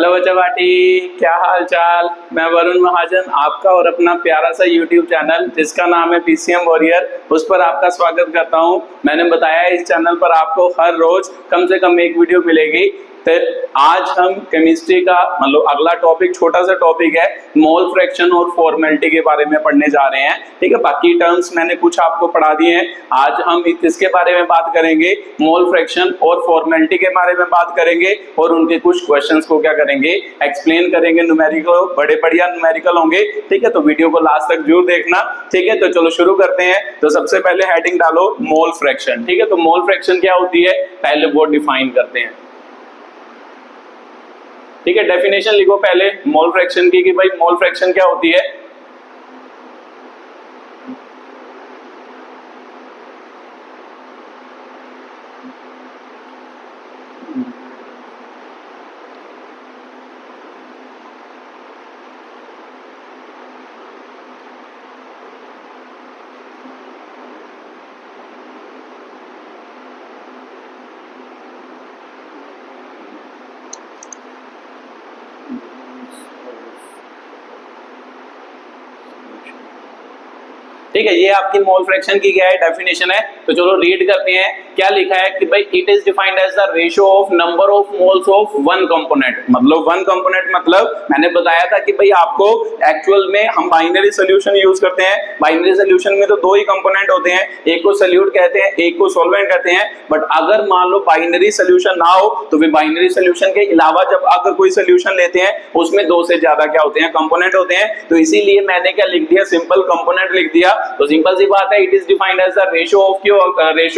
Hello बच्चा बाटी, क्या हाल चाल। मैं वरुण महाजन, आपका और अपना प्यारा सा YouTube चैनल जिसका नाम है PCM वॉरियर, उस पर आपका स्वागत करता हूं। मैंने बताया इस चैनल पर आपको हर रोज कम से कम एक वीडियो मिलेगी। तो आज हम केमिस्ट्री का मतलब अगला टॉपिक, छोटा सा टॉपिक है, मोल फ्रैक्शन और फॉर्मेलिटी के बारे में पढ़ने जा रहे हैं। ठीक है, बाकी टर्म्स मैंने कुछ आपको पढ़ा दिए हैं। आज हम इसके बारे में बात करेंगे, मोल फ्रैक्शन और फॉर्मेलिटी के बारे में बात करेंगे और उनके कुछ क्वेश्चंस को क्या करेंगे, एक्सप्लेन करेंगे। न्यूमेरिकल बड़े बढ़िया न्यूमेरिकल होंगे। ठीक है, तो वीडियो को लास्ट तक जरूर देखना। ठीक है, तो चलो शुरू करते हैं। तो सबसे पहले हेडिंग डालो मोल फ्रैक्शन। ठीक है, तो मोल फ्रैक्शन क्या होती है पहले वो डिफाइन करते हैं। ठीक है, डेफिनेशन लिखो पहले मोल फ्रैक्शन की कि भाई मोल फ्रैक्शन क्या होती है। ठीक है, ये आपकी मोल फ्रैक्शन की क्या है, डेफिनेशन है। तो चलो रीड करते हैं। क्या लिखा है कि भाई it is defined as the ratio of number of moles of one component. मतलब वन कंपोनेंट मतलब मैंने बताया था कि भाई आपको एक्चुअल में हम बाइनरी सॉल्यूशन यूज करते हैं। बाइनरी सॉल्यूशन में तो दो ही कंपोनेंट होते हैं, एक को सॉल्यूट कहते हैं, एक को सॉल्वेंट कहते हैं। बट अगर मान लो बाइनरी सॉल्यूशन ना हो तो फिर बाइनरी सॉल्यूशन के अलावा जब अगर कोई सॉल्यूशन लेते हैं उसमें दो से ज्यादा क्या होते हैं, कंपोनेंट होते हैं। तो इसीलिए मैंने क्या लिख दिया, सिंपल कंपोनेंट लिख दिया। तो सिंपल सी बात है, it is defined as the ratio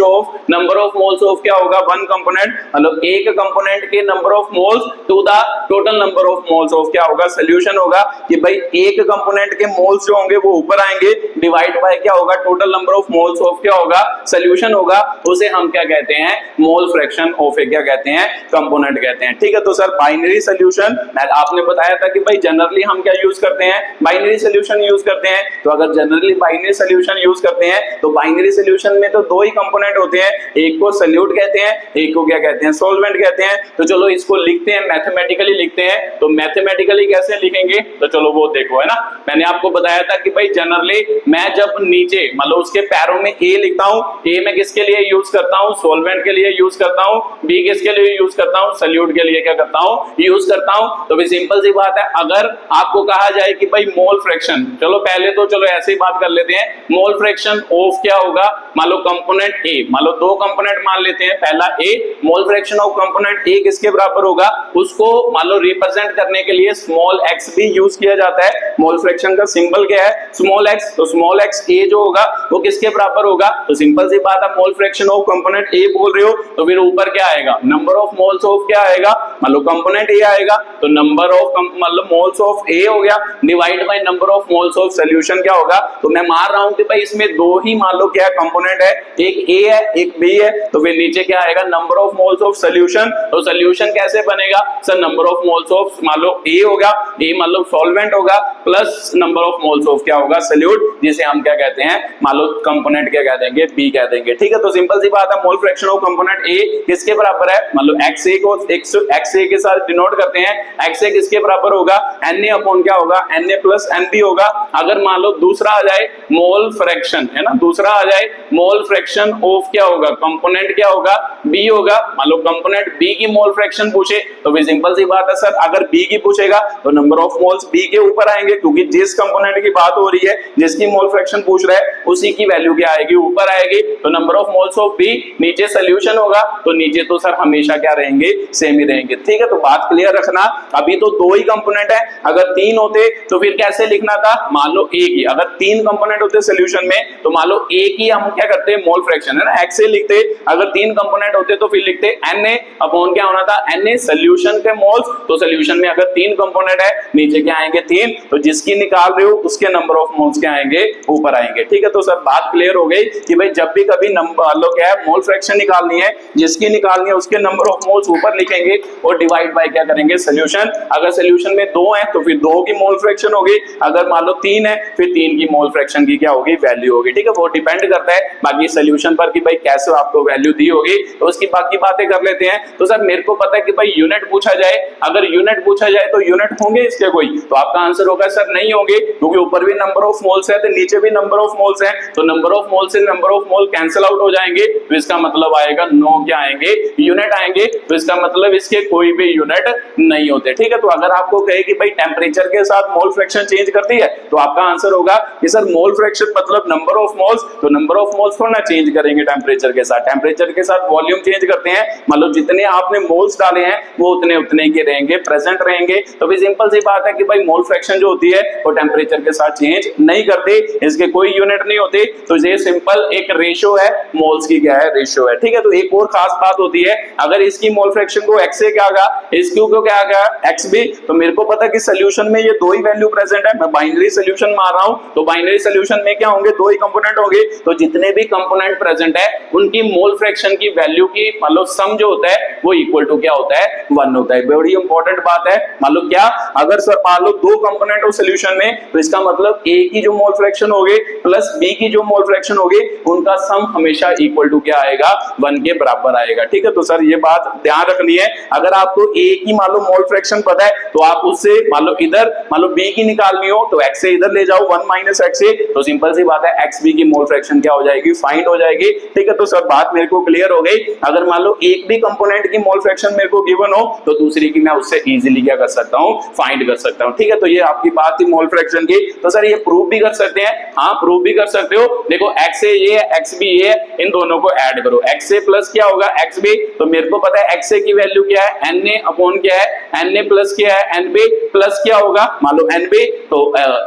of number of moles of क्या होगा, वन कंपोनेंट। मतलब एक कंपोनेंट के number of moles to the total number of moles of क्या होगा, सॉल्यूशन होगा। कि भाई एक कंपोनेंट के मोल्स जो होंगे वो ऊपर आएंगे, डिवाइड बाय क्या होगा, total number of moles of क्या होगा, सॉल्यूशन होगा। उसे हम क्या कहते हैं, मोल फ्रैक्शन ऑफ क्या कहते हैं, कंपोनेंट कहते हैं। ठीक है, तो सर बाइनरी सॉल्यूशन आपने बताया था कि भाई जनरली हम क्या यूज करते हैं, बाइनरी सॉल्यूशन यूज करते हैं। तो अगर जनरली बाइनरी सॉल्यूशन यूज करते हैं तो बाइनरी सॉल्यूशन में तो दो ही कंपोनेंट होते हैं, एक को सॉल्यूट कहते हैं, एक को क्या कहते हैं, सॉल्वेंट कहते हैं। तो चलो इसको लिखते हैं, मैथमेटिकली लिखते हैं। तो मैथमेटिकली कैसे लिखेंगे, तो चलो वो देखो, है ना। मैंने आपको बताया था कि भाई जनरली मैं जब नीचे मतलब उसके पैरों में ए लिखता हूं, ए मैं किसके लिए यूज करता हूं, सॉल्वेंट के लिए यूज करता हूं, बी किसके लिए यूज करता हूं, सॉल्यूट के लिए क्या करता हूं, यूज करता हूं। तो भी सिंपल सी बात है, अगर आपको कहा जाए कि भाई मोल फ्रैक्शन, चलो पहले तो चलो ऐसे ही बात कर लेते हैं, मोल फ्रैक्शन ऑफ क्या होगा, मान लो कंपोनेंट ए, मान लो दो कंपोनेंट मान लेते हैं, पहला A, mole fraction of component A किसके बराबर होगा, उसको मान लो रिप्रेजेंट करने के लिए स्मॉल एक्स भी यूज किया जाता है। मोल फ्रैक्शन का सिंबल क्या है, स्मॉल एक्स। तो स्मॉल एक्स ए जो होगा वो किसके बराबर होगा, तो सिंपल सी बात है, मोल फ्रैक्शन ऑफ कंपोनेंट ए बोल रहे हो तो फिर ऊपर क्या आएगा, नंबर ऑफ मोल्स ऑफ क्या आएगा, मान लो कंपोनेंट ए आएगा, तो नंबर ऑफ मतलब मोल्स ऑफ ए हो गया, divide by number of moles of solution क्या होगा। तो मैं मार रहा हूं कि भाई इसमें दो ही मान लो क्या कंपोनेंट है, एक ए है एक बी है, तो फिर नीचे क्या आएगा, number of moles of solution. तो सॉल्यूशन कैसे बनेगा sir, number of moles of मान लो ए होगा, ए मान लो सॉल्वेंट होगा, plus number of moles of क्या होगा, सॉल्यूट, जिसे हम क्या कहते हैं, मान लो कंपोनेंट क्या कह देंगे, बी कह देंगे। ठीक है, तो सिंपल सी बात है, मोल फ्रैक्शन ऑफ कंपोनेंट ए किसके बराबर है, मान लो एक्स ए को एक्स ए के साथ डिनोट करते हैं, एक्स ए किसके बराबर होगा, एन ए अपॉन क्या होगा, n A plus n B होगा। अगर मान लो दूसरा आ जाए मोल फ्रैक्शन, है ना, दूसरा आ जाए मोल फ्रैक्शन ऑफ क्या होगा, कंपोनेंट क्या होगा, बी होगा। मान लो कंपोनेंट बी की मोल फ्रैक्शन पूछे तो भी सिंपल सी बात है सर, अगर बी की पूछेगा तो नंबर ऑफ मोल्स बी के ऊपर आएंगे, क्योंकि जिस कंपोनेंट की बात हो रही है, जिसकी मोल फ्रैक्शन पूछ रहा है, उसी की वैल्यू क्या आएगी, ऊपर आएगी। तो number of moles of B, नीचे सॉल्यूशन होगा, तो नीचे तो सर हमेशा क्या रहेंगे, सेम ही रहेंगे। ठीक है, तो बात क्लियर रखना। अभी तो दो ही कंपोनेंट है, अगर तीन होते तो फिर कैसे लिखना था, मान लो ए की, अगर तीन कंपोनेंट होते सॉल्यूशन में तो मान लो ए की हम क्या करते हैं, मोल फ्रैक्शन, है ना, एक्स ए लिखते। अगर तीन कंपोनेंट होते तो फिर लिखते एन ए अपॉन क्या होना था, एन ए सॉल्यूशन के मोल्स। तो सॉल्यूशन में अगर तीन कंपोनेंट है, नीचे क्या आएंगे, तीन, तो जिसकी निकाल रहे हो उसके नंबर ऑफ मोल्स क्या आएंगे, ऊपर आएंगे। ठीक है, तो सर बात क्लियर हो गई कि भाई जब भी कभी नंबर लो क्या है, मोल फ्रैक्शन निकालनी है, जिसकी निकालनी है उसके नंबर ऑफ मोल्स ऊपर लिखेंगे और डिवाइड बाय क्या करेंगे, सॉल्यूशन। अगर सॉल्यूशन में दो है तो फिर दो की मोल फ्रैक्शन होगी, अगर मान लो तीन है फिर तीन की मोल फ्रैक्शन की क्या होगी, वैल्यू होगी। ठीक है, वो डिपेंड करता है बाकी सोल्यूशन पर कि भाई कैसे आपको वैल्यू दी होगी तो उसकी बाकी बातें कर लेते हैं। तो सर मेरे को पता है कि भाई यूनिट पूछा जाए, अगर यूनिट पूछा जाए तो यूनिट होंगे इसके कोई, तो आपका आंसर होगा सर नहीं होंगे, क्योंकि ऊपर भी नंबर ऑफ मोल्स है तो नीचे भी नंबर ऑफ मोल्स है, तो नंबर ऑफ मोल से number of mole cancel out हो जाएंगे, तो इसका मतलब आएगा नो क्या आएंगे, यूनिट आएंगे, तो इसका मतलब इसके कोई भी यूनिट नहीं होते। ठीक है, तो अगर आपको कहे कि भाई टेम्परेचर के साथ मोल फ्रैक्शन चेंज करती है तो आपका आंसर होगा कि सर मोल फ्रैक्शन मतलब नंबर ऑफ मोल्स, तो नंबर ऑफ मोल्स थोड़ा ना चेंज करेंगे टेम्परेचर के साथ, टेम्परेचर के साथ वॉल्यूम चेंज करते हैं, मतलब जितने आपने मोल्स डाले हैं वो उतने उतने के रहेंगे, प्रेजेंट रहेंगे। तो भी सिंपल सी बात है कि भाई मोल फ्रैक्शन जो होती है वो टेम्परेचर के साथ चेंज नहीं करते, इसके कोई यूनिट नहीं होते, तो ये सिंपल एक रेशियो है, मोल्स की क्या है, रेशियो है। ठीक है, तो एक और खास बात होती है, अगर इसकी मोल फ्रैक्शन को x से क्या आगा, इसक्यू को क्या आगा xb, तो मेरे को पता है कि सॉल्यूशन में ये दो ही वैल्यू प्रेजेंट है, मैं बाइनरी सॉल्यूशन मार रहा हूं, तो बाइनरी सॉल्यूशन में क्या होंगे, दो ही कंपोनेंट होंगे, तो जितने भी कंपोनेंट प्रेजेंट है उनकी मोल फ्रैक्शन की वैल्यू की मतलब सम जो होता है वो इक्वल टू क्या होता है, 1 होता है। बड़ी इंपॉर्टेंट बात है, मान लो क्या, अगर सर मान लो दो कंपोनेंट हो सॉल्यूशन में, तो इसका मतलब a की जो मोल फ्रैक्शन होगी प्लस b की जो मोल फ्रैक्शन होगी उनका सम हमेशा इक्वल टू क्या आएगा, 1 के बराबर आएगा। ठीक है, तो सर ये बात ध्यान रखनी है, अगर आपको a की मान लो मोल फ्रैक्शन पता है तो आप उससे मान लो इधर मान लो b की निकालनी हो तो x से इधर ले जाओ 1 माइनस x से, तो सिंपल सी बात है xb की मोल फ्रैक्शन क्या हो जाएगी, फाइंड हो जाएगी। ठीक है, तो सर बात मेरे को क्लियर हो गई, अगर मान लो एक भी कंपोनेंट की मोल फ्रैक्शन मेरे को गिवन हो तो दूसरी की मैं उससे इजीली क्या कर सकता हूं, फाइंड कर सकता हूं। ठीक है, तो ये आपकी बात थी मोल फ्रैक्शन की। तो सर ये प्रूव भी कर सकते हैं, हाँ प्रूव भी कर सकते हो, देखो x a ये है x b ये है, इन दोनों को ऐड करो, x a प्लस क्या होगा x b, तो मेरे को पता है x a की वैल्यू क्या है, n a अपॉन क्या है, n a प्लस क्या है n b प्लस क्या होगा मान लो n b, तो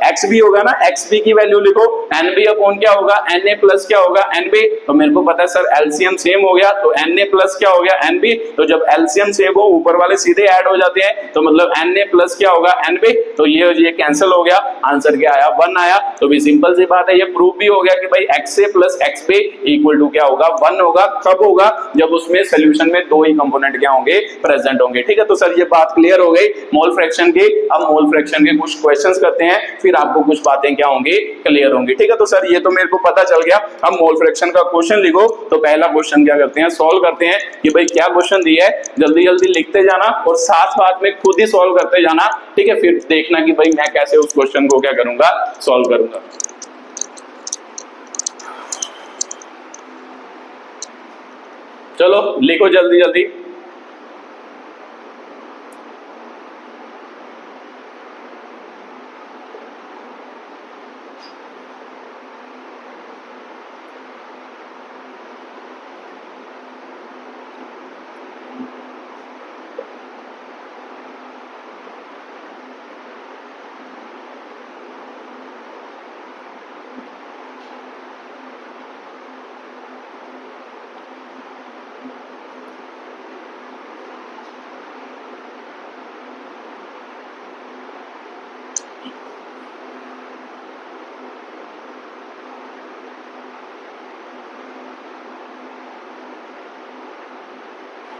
x b होगा ना, x b की वैल्यू लिखो, n b अपॉन क्या होगा n a प्लस क्या होगा n b, तो मेरे को पता है सर एलसीएम सेम हो गया, तो n a प्लस क्या हो गया n b, तो जब एलसीएम सेम हो ऊपर वाले सीधे ऐड हो जाते हैं, तो मतलब n a प्लस क्या होगा n b, तो ये कैंसिल हो गया, आंसर क्या आया 1 आया। तो भी सिंपल सी बात है, ये प्रूफ भी हो गया कि भाई x a plus x b equal to क्या होगा 1 होगा, कब होगा, जब उसमें सोल्यूशन में दो ही कंपोनेंट क्या होंगे, प्रेजेंट होंगे। ठीक है, तो सर ये बात क्लियर हो गई मोल फ्रैक्शन की। अब मोल फ्रैक्शन के कुछ क्वेश्चंस करते हैं, फिर आपको कुछ बातें क्या होंगी, क्लियर होंगी। ठीक है, तो सर ये तो मेरे को पता चल गया, अब मोल फ्रैक्शन का क्वेश्चन लिखो। तो पहला क्वेश्चन क्या करते हैं, सॉल्व करते हैं कि भाई क्या क्वेश्चन दिया है, जल्दी जल्दी लिखते जाना और साथ साथ में खुद ही सॉल्व करते जाना। ठीक है, फिर देखना कि भाई मैं कैसे उस क्वेश्चन को क्या करूंगा, सॉल्व करूंगा। चलो लिखो जल्दी जल्दी।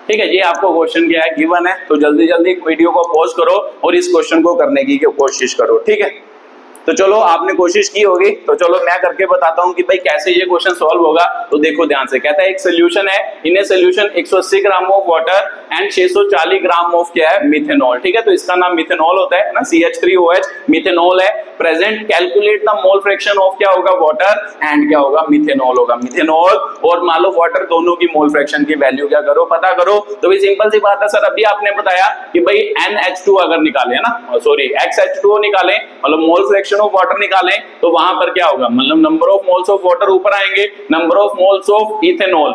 ठीक है, ये आपको क्वेश्चन क्या है, गिवन है, तो जल्दी जल्दी वीडियो को पॉज करो और इस क्वेश्चन को करने की कोशिश करो। ठीक है, तो चलो आपने कोशिश की होगी, तो चलो मैं करके बताता हूं कि भाई कैसे ये क्वेश्चन सॉल्व होगा। तो देखो ध्यान से, कहता है एक सोल्यूशन है, in a solution 180 gram of water and 640 gram of क्या है, मिथेनॉल। ठीक है, तो इसका नाम मिथेनॉल होता है ना, CH3OH मिथेनॉल है। Present calculate the mole fraction of क्या होगा, वाटर एंड क्या होगा, मिथेनॉल होगा। मिथेनॉल और मान लो वाटर दोनों की मोल फ्रैक्शन की वैल्यू क्या करो, पता करो। तो भी सिंपल सी बात है सर, अभी आपने बताया कि भाई NH2 अगर निकाले ना, सॉरी XH2O निकालें, मतलब मोल फ्रैक्शन ऑफ वाटर निकालें, तो वहां पर क्या होगा, मतलब number of moles of water ऊपर आएंगे, number of moles of ethanol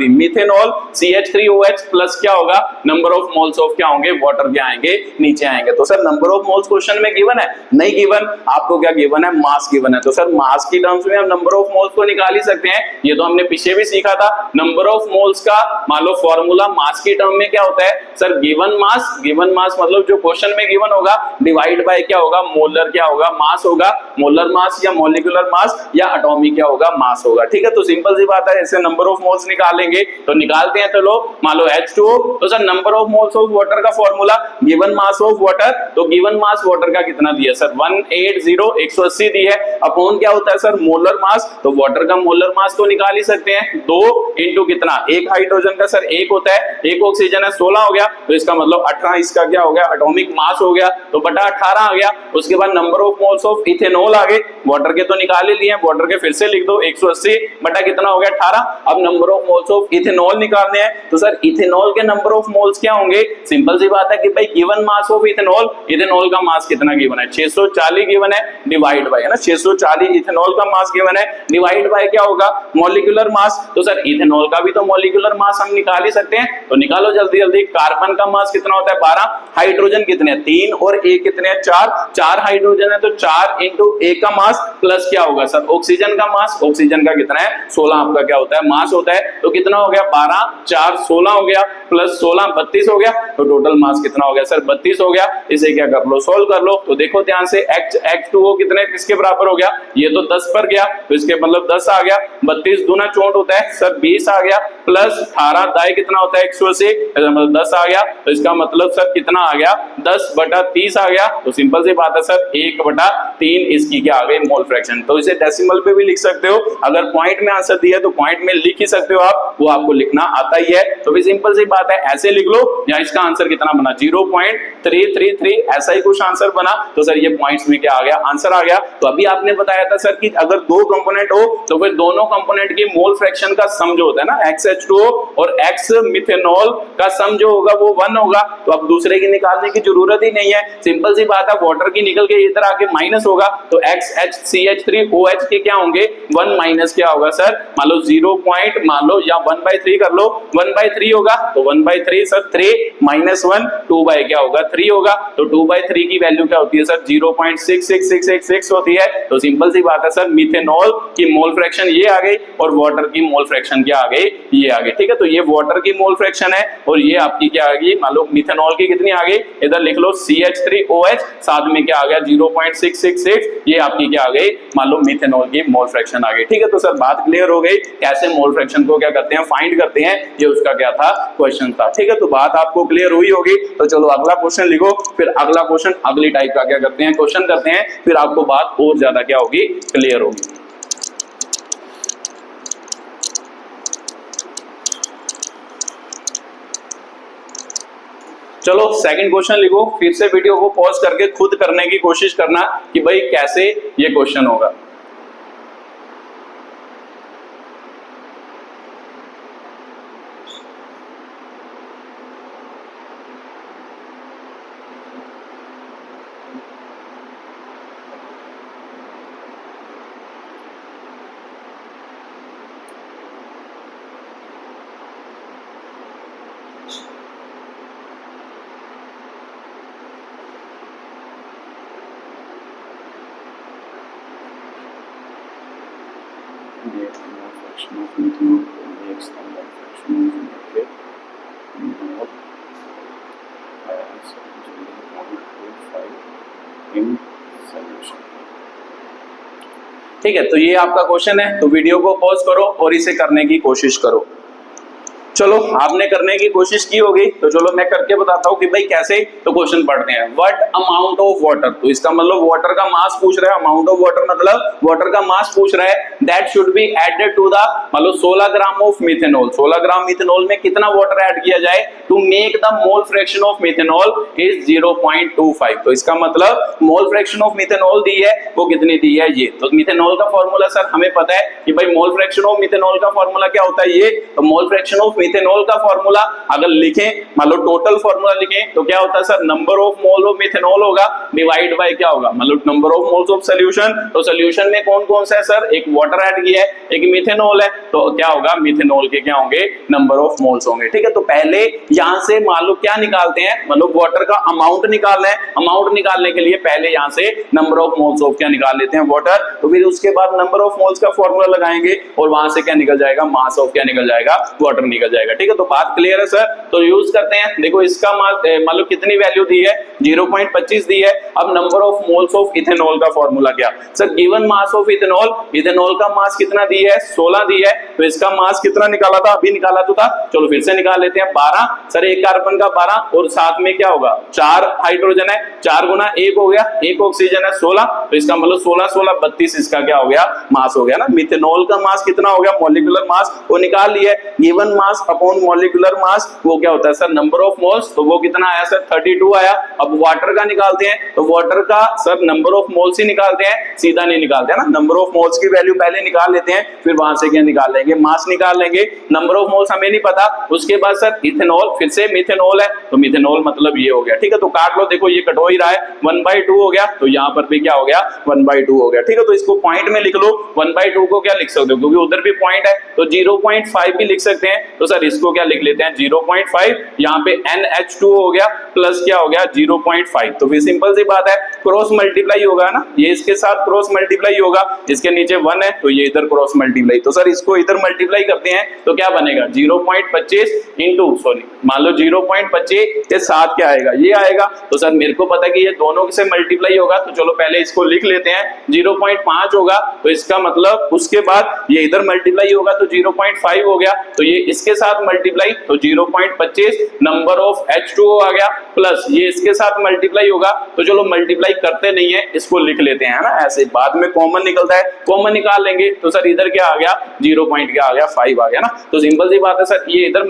methanol CH3OH plus क्या होगा, नंबर ऑफ मोल्स ऑफ क्या होंगे, वाटर क्या आएंगे, नीचे आएंगे। तो sir number of moles question में गिवन है, नहीं गिवन, आपको क्या गिवन है, मास गिवन है। तो सर मास की टर्म्स में हम नंबर ऑफ मोल्स को निकाल ही सकते हैं, ये तो हमने पीछे भी सीखा था। नंबर ऑफ मोल्स का मान लो फॉर्मूला मास की टर्म में क्या होता है सर, गिवन मास मतलब जो क्वेश्चन में गिवन होगा डिवाइड बाय क्या होगा, मोलर क्या होगा, होगा, मास होगा, मोलर मास या मॉलिक्यूलर मास या एटॉमिक क्या होगा, मास होगा। ठीक है, तो सिंपल सी बात है, ऐसे नंबर ऑफ मोल्स निकालेंगे तो निकालते हैं। तो लो मान लो H2O, तो sir number of moles of water का formula given mass of water, तो गिवन मास वाटर का कितना दिया सर 180 दी है, अपॉन क्या होता है सर मोलर मास, तो वाटर का मोलर मास तो निकाल ही सकते हैं 2 इंटू कितना, एक हाइड्रोजन का सर 1 होता है, एक ऑक्सीजन है 16 हो गया, तो इसका मतलब 18 इसका क्या हो गया एटॉमिक मास हो गया, तो बटा 18 आ गया। उसके बाद number of moles of ethanol आ गए, वाटर के तो निकाल ही लिए, वाटर के फिर से लिख दो 180 बटा कितना हो गया 18। अब number of moles of ethanol निकालने हैं, तो सर इथेनॉल के नंबर ऑफ मोल्स क्या होंगे, सिंपल सी बात है कि भाई given mass of ethanol, ethanol का मास कितना गिवन है 640 गिवन है, डिवाइड बाय है ना 640 इथेनॉल का मास गिवन है, डिवाइड बाय क्या होगा मॉलिक्यूलर मास, तो सर इथेनॉल का भी तो मॉलिक्यूलर मास हम निकाल ही सकते हैं, तो निकालो जल्दी जल्दी। कार्बन का मास कितना होता है 12, हाइड्रोजन कितने हैं 3 और एक कितने हैं 4, 4 हाइड्रोजन है तो 4 इंटू एक का मास प्लस क्या होगा सर ऑक्सीजन का मास, ऑक्सीजन का कितना है 16 आपका क्या होता है मास होता है, तो कितना हो गया 12 4 16 हो गया प्लस 16 32 हो गया, तो टोटल मास कितना हो गया सर 32 हो गया। इसे क्या कर लो सोल्व कर लो, तो देखो ध्यान से H2O कितने किसके बराबर हो गया, ये तो 10 पर गया, तो इसके मतलब 10 आ गया, 32 दूना 64 होता है सर 20 आ गया, प्लस 18 दाई कितना होता है 180, मतलब 10 आ गया, तो इसका मतलब सर कितना आ गया 10 बटा 30 आ गया, तो सिंपल सी बात है सर 1 बटा 3 इसकी क्या आ गई मोल फ्रैक्शन। तो इसे डेसिमल पे भी लिख सकते हो, अगर पॉइंट में आंसर दिया तो पॉइंट में लिख ही सकते हो आप, वो आपको लिखना आता ही है, तो भी सिंपल सी बात है ऐसे लिख लो, या इसका आंसर कितना बना 0.333 ऐसा ही कुछ आंसर बना, तो सर ये पॉइंट्स में क्या आ गया आंसर आ गया। तो अभी आपने बताया था सर कि अगर दो कंपोनेंट हो तो फिर दोनों कंपोनेंट की मोल फ्रैक्शन का सम जो होता है ना XH2O और X मिथेनॉल का सम जो होगा वो 1 होगा, तो अब दूसरे की निकालने की जरूरत ही नहीं है, सिंपल सी बात है वाटर की निकल के इधर आके माइनस होगा, तो XHCH3OH के क्या होंगे 1 माइनस क्या होगा सर मान लो 0 पॉइंट मान लो या 1/3 कर लो 1/3 होगा, तो 1/3 सर 3 माइनस 1 2 बाय क्या होगा 3 होगा, तो 2/3 की वैल्यू क्या होती है सर 0.66666 होती है, तो सिंपल सी बात है सर मिथेनॉल की मोल फ्रैक्शन ये आ गई और वाटर की मोल फ्रैक्शन क्या आ गई ये आ गई। ठीक है, तो ये वाटर की मोल फ्रैक्शन है और ये आपकी क्या आ गई मान लो मिथेनॉल की कितनी आ गई, इधर लिख लो CH3OH साथ में क्या आ गया 0.666, ये आपकी क्या आ गई मान लो मिथेनॉल की मोल फ्रैक्शन आ गई। ठीक है, तो सर बात क्लियर हो गई कैसे मोल फ्रैक्शन को क्या करते हैं फाइंड करते हैं, ये उसका क्या था क्वेश्चन था। ठीक है, तो बात आपको क्लियर हुई होगी, तो चलो अगला क्वेश्चन लिखो, फिर अगला क्वेश्चन अगली टाइप का क्या करते हैं क्वेश्चन करते हैं, फिर आपको बात और ज्यादा क्या होगी क्लियर होगी। चलो सेकंड क्वेश्चन लिखो, फिर से वीडियो को पॉज करके खुद करने की कोशिश करना कि भाई कैसे ये क्वेश्चन होगा। ठीक है, तो ये आपका क्वेश्चन है, तो वीडियो को पॉज करो और इसे करने की कोशिश करो। चलो आपने करने की कोशिश की होगी, तो चलो मैं करके बताता हूँ कि भाई कैसे, तो क्वेश्चन पढ़ते हैं। व्हाट अमाउंट ऑफ वाटर, तो इसका मतलब वाटर का मास पूछ रहा है, अमाउंट ऑफ वाटर मतलब वाटर का मास पूछ रहा है, that should be added to the मतलब 16 gram of methanol, 16 gram methanol में कितना वाटर ऐड किया जाए to make the mole fraction of methanol is 0.25। तो इसका मतलब मोल फ्रैक्शन ऑफ मिथेनॉल दी है, वो कितनी दी है ये, तो मिथेनॉल का फॉर्मूला सर हमें पता है कि भाई मोल फ्रैक्शन ऑफ मिथेनॉल का फॉर्मूला क्या होता है ये, तो मोल फ्रैक्शन ऑफ मिथेनॉल का फॉर्मूला अगर लिखें मान लो टोटल फॉर्मूला लिखें तो क्या होता है sir number of mole of methanol होगा डिवाइड बाय क्या होगा मतलब number of moles of solution, तो सॉल्यूशन में कौन कौन सा है सर, एक वाटर ऐड किया है, एक मिथेनॉल है, तो क्या होगा मिथेनॉल के क्या होंगे नंबर ऑफ मोल्स होंगे। ठीक है, तो पहले यहां से मान लो क्या निकालते हैं, मतलब वाटर का अमाउंट निकालना है, अमाउंट निकालने के लिए पहले यहां से नंबर ऑफ मोल्स ऑफ क्या निकाल लेते हैं वाटर, तो फिर उसके बाद नंबर ऑफ मोल्स का फॉर्मूला लगाएंगे और वहां से क्या निकल जाएगा मास ऑफ क्या निकल जाएगा वाटर निकल निकल जाएगा। ठीक है, तो बात क्लियर है सर। तो यूज करते हैं, देखो इसका मान लो कितनी वैल्यू दी है, 0.25 दी है। अब number of moles of ethanol का फॉर्मूला क्या sir, given mass of ethanol, ethanol का मास कितना दी है, 16 दी है, तो इसका मास कितना निकाला था, अभी निकाला तो था, चलो फिर से निकाल लेते हैं, 12 सर, एक कार्बन का 12 और साथ में क्या होगा 4 हाइड्रोजन है, 4 गुना 1 हो गया, 1 ऑक्सीजन है 16, तो इसका मतलब 16 16 32 इसका क्या हो गया, मास हो गया ना। मिथेनॉल का मास कितना हो गया, मॉलिक्यूलर मास वो निकाल लिया, given mass upon molecular mass वो क्या होता है सर, नंबर ऑफ मोल्स, तो वो कितना आया सर 32 आया। अब वाटर का निकालते हैं, तो वाटर का सर नंबर ऑफ मोल्स ही निकालते हैं, सीधा नहीं निकालते हैं ना, नंबर ऑफ मोल्स की वैल्यू पहले निकाल लेते हैं, फिर वहां से क्या निकाल लेंगे, मास निकाल लेंगे। नंबर ऑफ मोल्स हमें नहीं पता, उसके बाद सर इथेनॉल, फिर से मिथेनॉल है, तो मिथेनॉल मतलब ये हो गया। ठीक है, तो काट लो, देखो ये कट हो ही रहा है, 1/2 हो गया, तो यहाँ पर भी क्या हो गया 1/2 हो गया। ठीक है, तो इसको पॉइंट में लिख लो, 1/2 को क्या लिख सकते हो, क्योंकि उधर भी पॉइंट है, तो 0.5 भी लिख सकते हैं, तो सर इसको क्या लिख लेते हैं 0.5, यहाँ पे NH2 हो गया प्लस क्या हो गया 0.5, तो फिर सिंपल सी बात है, क्रॉस मल्टीप्लाई होगा ना, ये इसके साथ क्रॉस मल्टीप्लाई होगा, इसके नीचे 1 है तो ये इधर क्रॉस मल्टीप्लाई, तो सर इसको इधर मल्टीप्लाई करते हैं तो क्या बनेगा 0.25 इंटू सॉरी मान लो 0.25 के साथ क्या आएगा, ये आएगा, तो सर मेरे को पता है कि ये दोनों से मल्टीप्लाई होगा, तो चलो पहले इसको लिख लेते हैं, 0.5 होगा, तो इसका मतलब उसके बाद ये इधर मल्टीप्लाई होगा तो 0.5 हो गया, तो ये इसके साथ मल्टीप्लाई तो 0.25 नंबर ऑफ H2O आ गया, प्लस ये इसके साथ मल्टीप्लाई होगा, तो चलो मल्टीप्लाई करते नहीं है, इसको लिख लेते हैं ना, ऐसे बाद में कॉमन निकलता है, कॉमन निकाल लेंगे, तो सर इधर क्या आ गया 0.5 आ गया ना, तो सिंपल सी बात है सर, ये इधर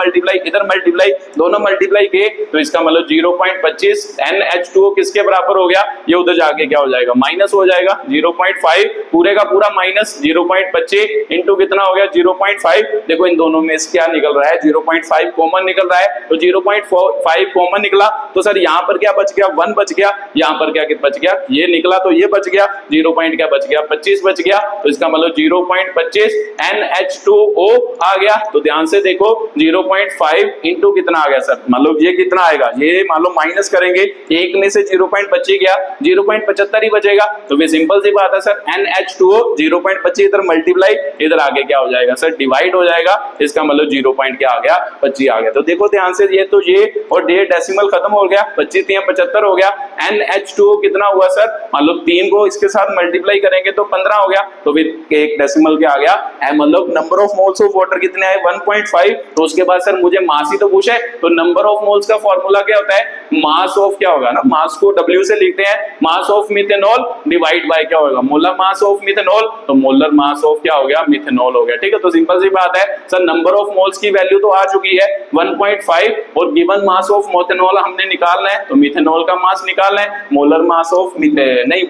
मल्टीप्लाई दोनों मल्टीप्लाई किए, तो इसका मतलब 0.25 NH2O किसके बराबर हो गया, ये उधर जाके क्या हो जाएगा माइनस हो जाएगा, 0.5 पूरे का पूरा माइनस 0.25 इंटू कितना हो गया 0.5, देखो इन दोनों में क्या निकल रहा है 0.5 कॉमन निकल रहा है, तो 0.5 कॉमन निकला, तो सर यहाँ पर क्या बच गया 1 बच गया, यहाँ पर क्या बच गया ये निकला, तो ये बच गया 0.25 बच गया, तो इसका मतलब 0.25 NH2O आ गया, तो ध्यान से देखो 0.5 इंटू कितना आ गया सर, मतलब ये कितना आएगा, ये मान लो माइनस करेंगे, एक में से 0.25 गया 0.75 ही बचेगा, तो फिर सिंपल सी बात है सर NH2O 0.25 इधर मल्टीप्लाई, इधर आगे क्या हो जाएगा सर डिवाइड हो जाएगा, इसका मतलब 0. क्या आ गया 25 आ गया, तो देखो ध्यान से ये तो ये और ये डेसिमल खत्म हो गया, 25 3 75 हो गया, NH2O कितना हुआ सर, मान लो 3 को इसके साथ मल्टीप्लाई करेंगे तो 15 हो गया, तो फिर एक डेसिमल क्या आ गया, मतलब number of moles of water कितने आए 1.5, तो उसके बाद सर मुझे मास ही तो पूछे, तो नंबर ऑफ मोल्स का फॉर्मूला क्या होता है, मास ऑफ क्या होगा ना, मास को W से लिखते हैं, mass of methanol divide by क्या होगा मोलर मास ऑफ मिथेनॉल, तो मोलर मास ऑफ क्या हो गया मिथेनॉल हो गया। ठीक है, तो सिंपल सी बात है सर, नंबर ऑफ मोल्स की वैल्यू तो आ चुकी है 1.5 और गिवन मास ऑफ मिथेनॉल हमने निकालना है, तो मिथेनॉल का मास निकालना है, मोलर मास ऑफ नहीं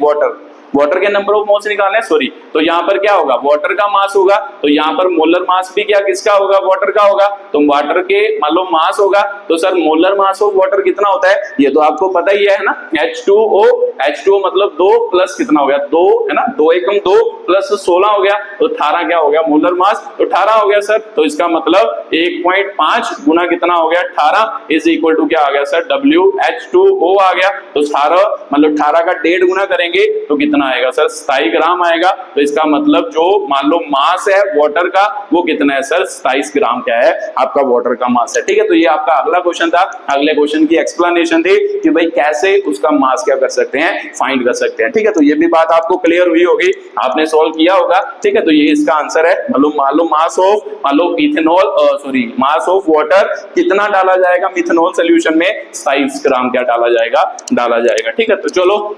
वाटर के नंबर ऑफ मोल्स निकालने हैं सॉरी, तो यहाँ पर क्या होगा वाटर का मास होगा, तो यहाँ पर मोलर मास भी क्या किसका होगा वाटर का होगा, तो वाटर के मान लो मास होगा, तो sir molar mass of water कितना होता है ये तो आपको पता ही है ना, H2O मतलब 2 प्लस कितना हो गया 2 है ना, 2 एकम 2 प्लस 16 हो गया, तो 18 क्या हो गया मोलर मास, तो 18 हो गया सर, तो इसका मतलब 1.5 गुना कितना हो गया 18 इज इक्वल टू क्या आ गया सर WH2O आ गया, तो 18 मतलब 18 का 1.5 गुना करेंगे तो कितना आएगा सर 27 ग्राम आएगा, तो इसका मतलब जो मान लो मास है वाटर का वो कितना है सर 27 ग्राम क्या है आपका वाटर का मास है। ठीक है, तो ये आपका अगला क्वेश्चन था, अगले क्वेश्चन की एक्सप्लेनेशन थी कि भाई कैसे उसका मास क्या कर सकते हैं फाइंड कर सकते हैं। ठीक है, तो ये भी बात आपको क्लियर हुई होगी, आपने सॉल्व किया होगा। ठीक है, तो ये इसका आंसर है, मान लो mass of ethanol sorry mass of water कितना डाला जाएगा मिथेनॉल सोल्यूशन में 27 ग्राम क्या डाला जाएगा। ठीक है, तो चलो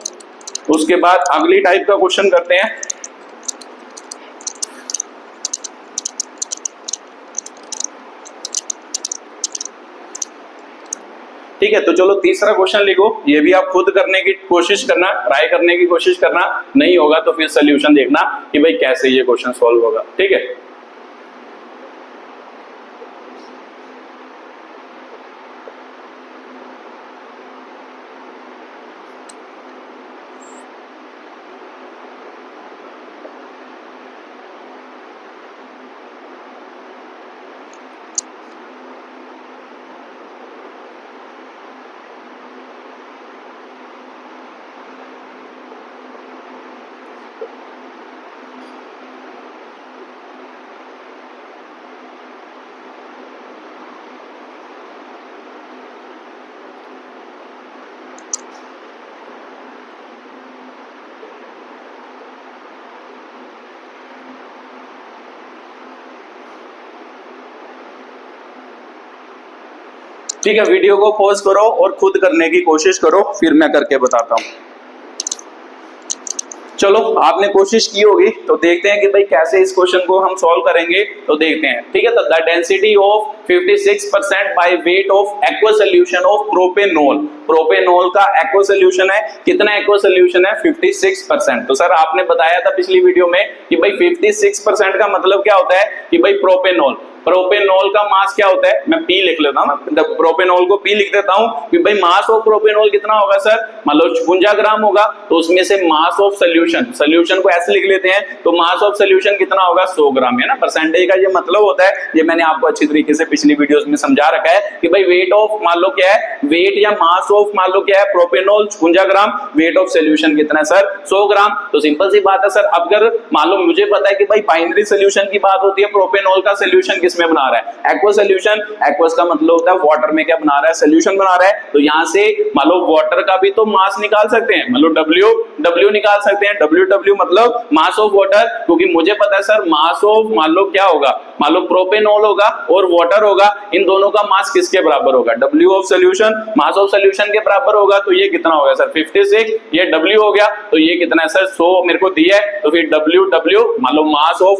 उसके बाद अगली टाइप का क्वेश्चन करते हैं। ठीक है, तो चलो तीसरा क्वेश्चन लिखो, ये भी आप खुद करने की कोशिश करना, ट्राई करने की कोशिश करना, नहीं होगा तो फिर सोल्यूशन देखना कि भाई कैसे ये क्वेश्चन सॉल्व होगा। ठीक है, ठीक है, वीडियो को पॉज करो और खुद करने की कोशिश करो, फिर मैं करके बताता हूं। चलो आपने कोशिश की होगी, तो देखते हैं कि भाई कैसे इस क्वेश्चन को हम सॉल्व करेंगे। तो देखते हैं, ठीक है। तो the density of 56% by weight of aqua solution of propanol, propanol का एक्वा सॉल्यूशन है, कितना एक्वा सॉल्यूशन है 56%। तो सर आपने बताया था पिछली वीडियो में कि भाई 56% का मतलब क्या होता है कि भाई प्रोपेनॉल, प्रोपेनॉल का मास क्या होता है, मैं P लिख लेता हूं ना, प्रोपेनॉल को P लिख देता हूं कि भाई मास ऑफ प्रोपेनॉल कितना होगा सर, मान लो 56 ग्राम होगा, तो उसमें से मास ऑफ सॉल्यूशन, सॉल्यूशन को ऐसे लिख लेते हैं, तो मास ऑफ सॉल्यूशन कितना होगा 100 ग्राम, है ना। परसेंटेज का ये मतलब होता है, ये मैंने आपको अच्छी तरीके से पिछली वीडियोस में समझा रखा है कि भाई वेट ऑफ मान लो क्या है, वेट या मास ऑफ मान लो क्या है propanol 56 gram, weight of solution कितना है सर 100 ग्राम। तो सिंपल सी बात है सर, अगर मान लो मुझे पता है कि भाई बाइनरी सॉल्यूशन की बात होती है, प्रोपेनॉल का सॉल्यूशन किसमें बना रहा है, एक्वा सॉल्यूशन, एक्वस का मतलब होता है वाटर में क्या बना रहा है, सॉल्यूशन बना रहा है। तो यहां से मान लो वाटर का भी तो मास निकाल सकते हैं, मान लो W निकाल सकते हैं, W मतलब मास ऑफ वाटर, क्योंकि मुझे पता है सर मास ऑफ मान लो क्या होगा, मान लो प्रोपेनॉल होगा और वाटर होगा, इन दोनों का मास किसके बराबर होगा, W of solution mass of solution के बराबर होगा। तो ये कितना होगा सर 56, ये W हो गया, तो ये कितना है सर 100 मेरे को दिया है, तो फिर W मान लो मास ऑफ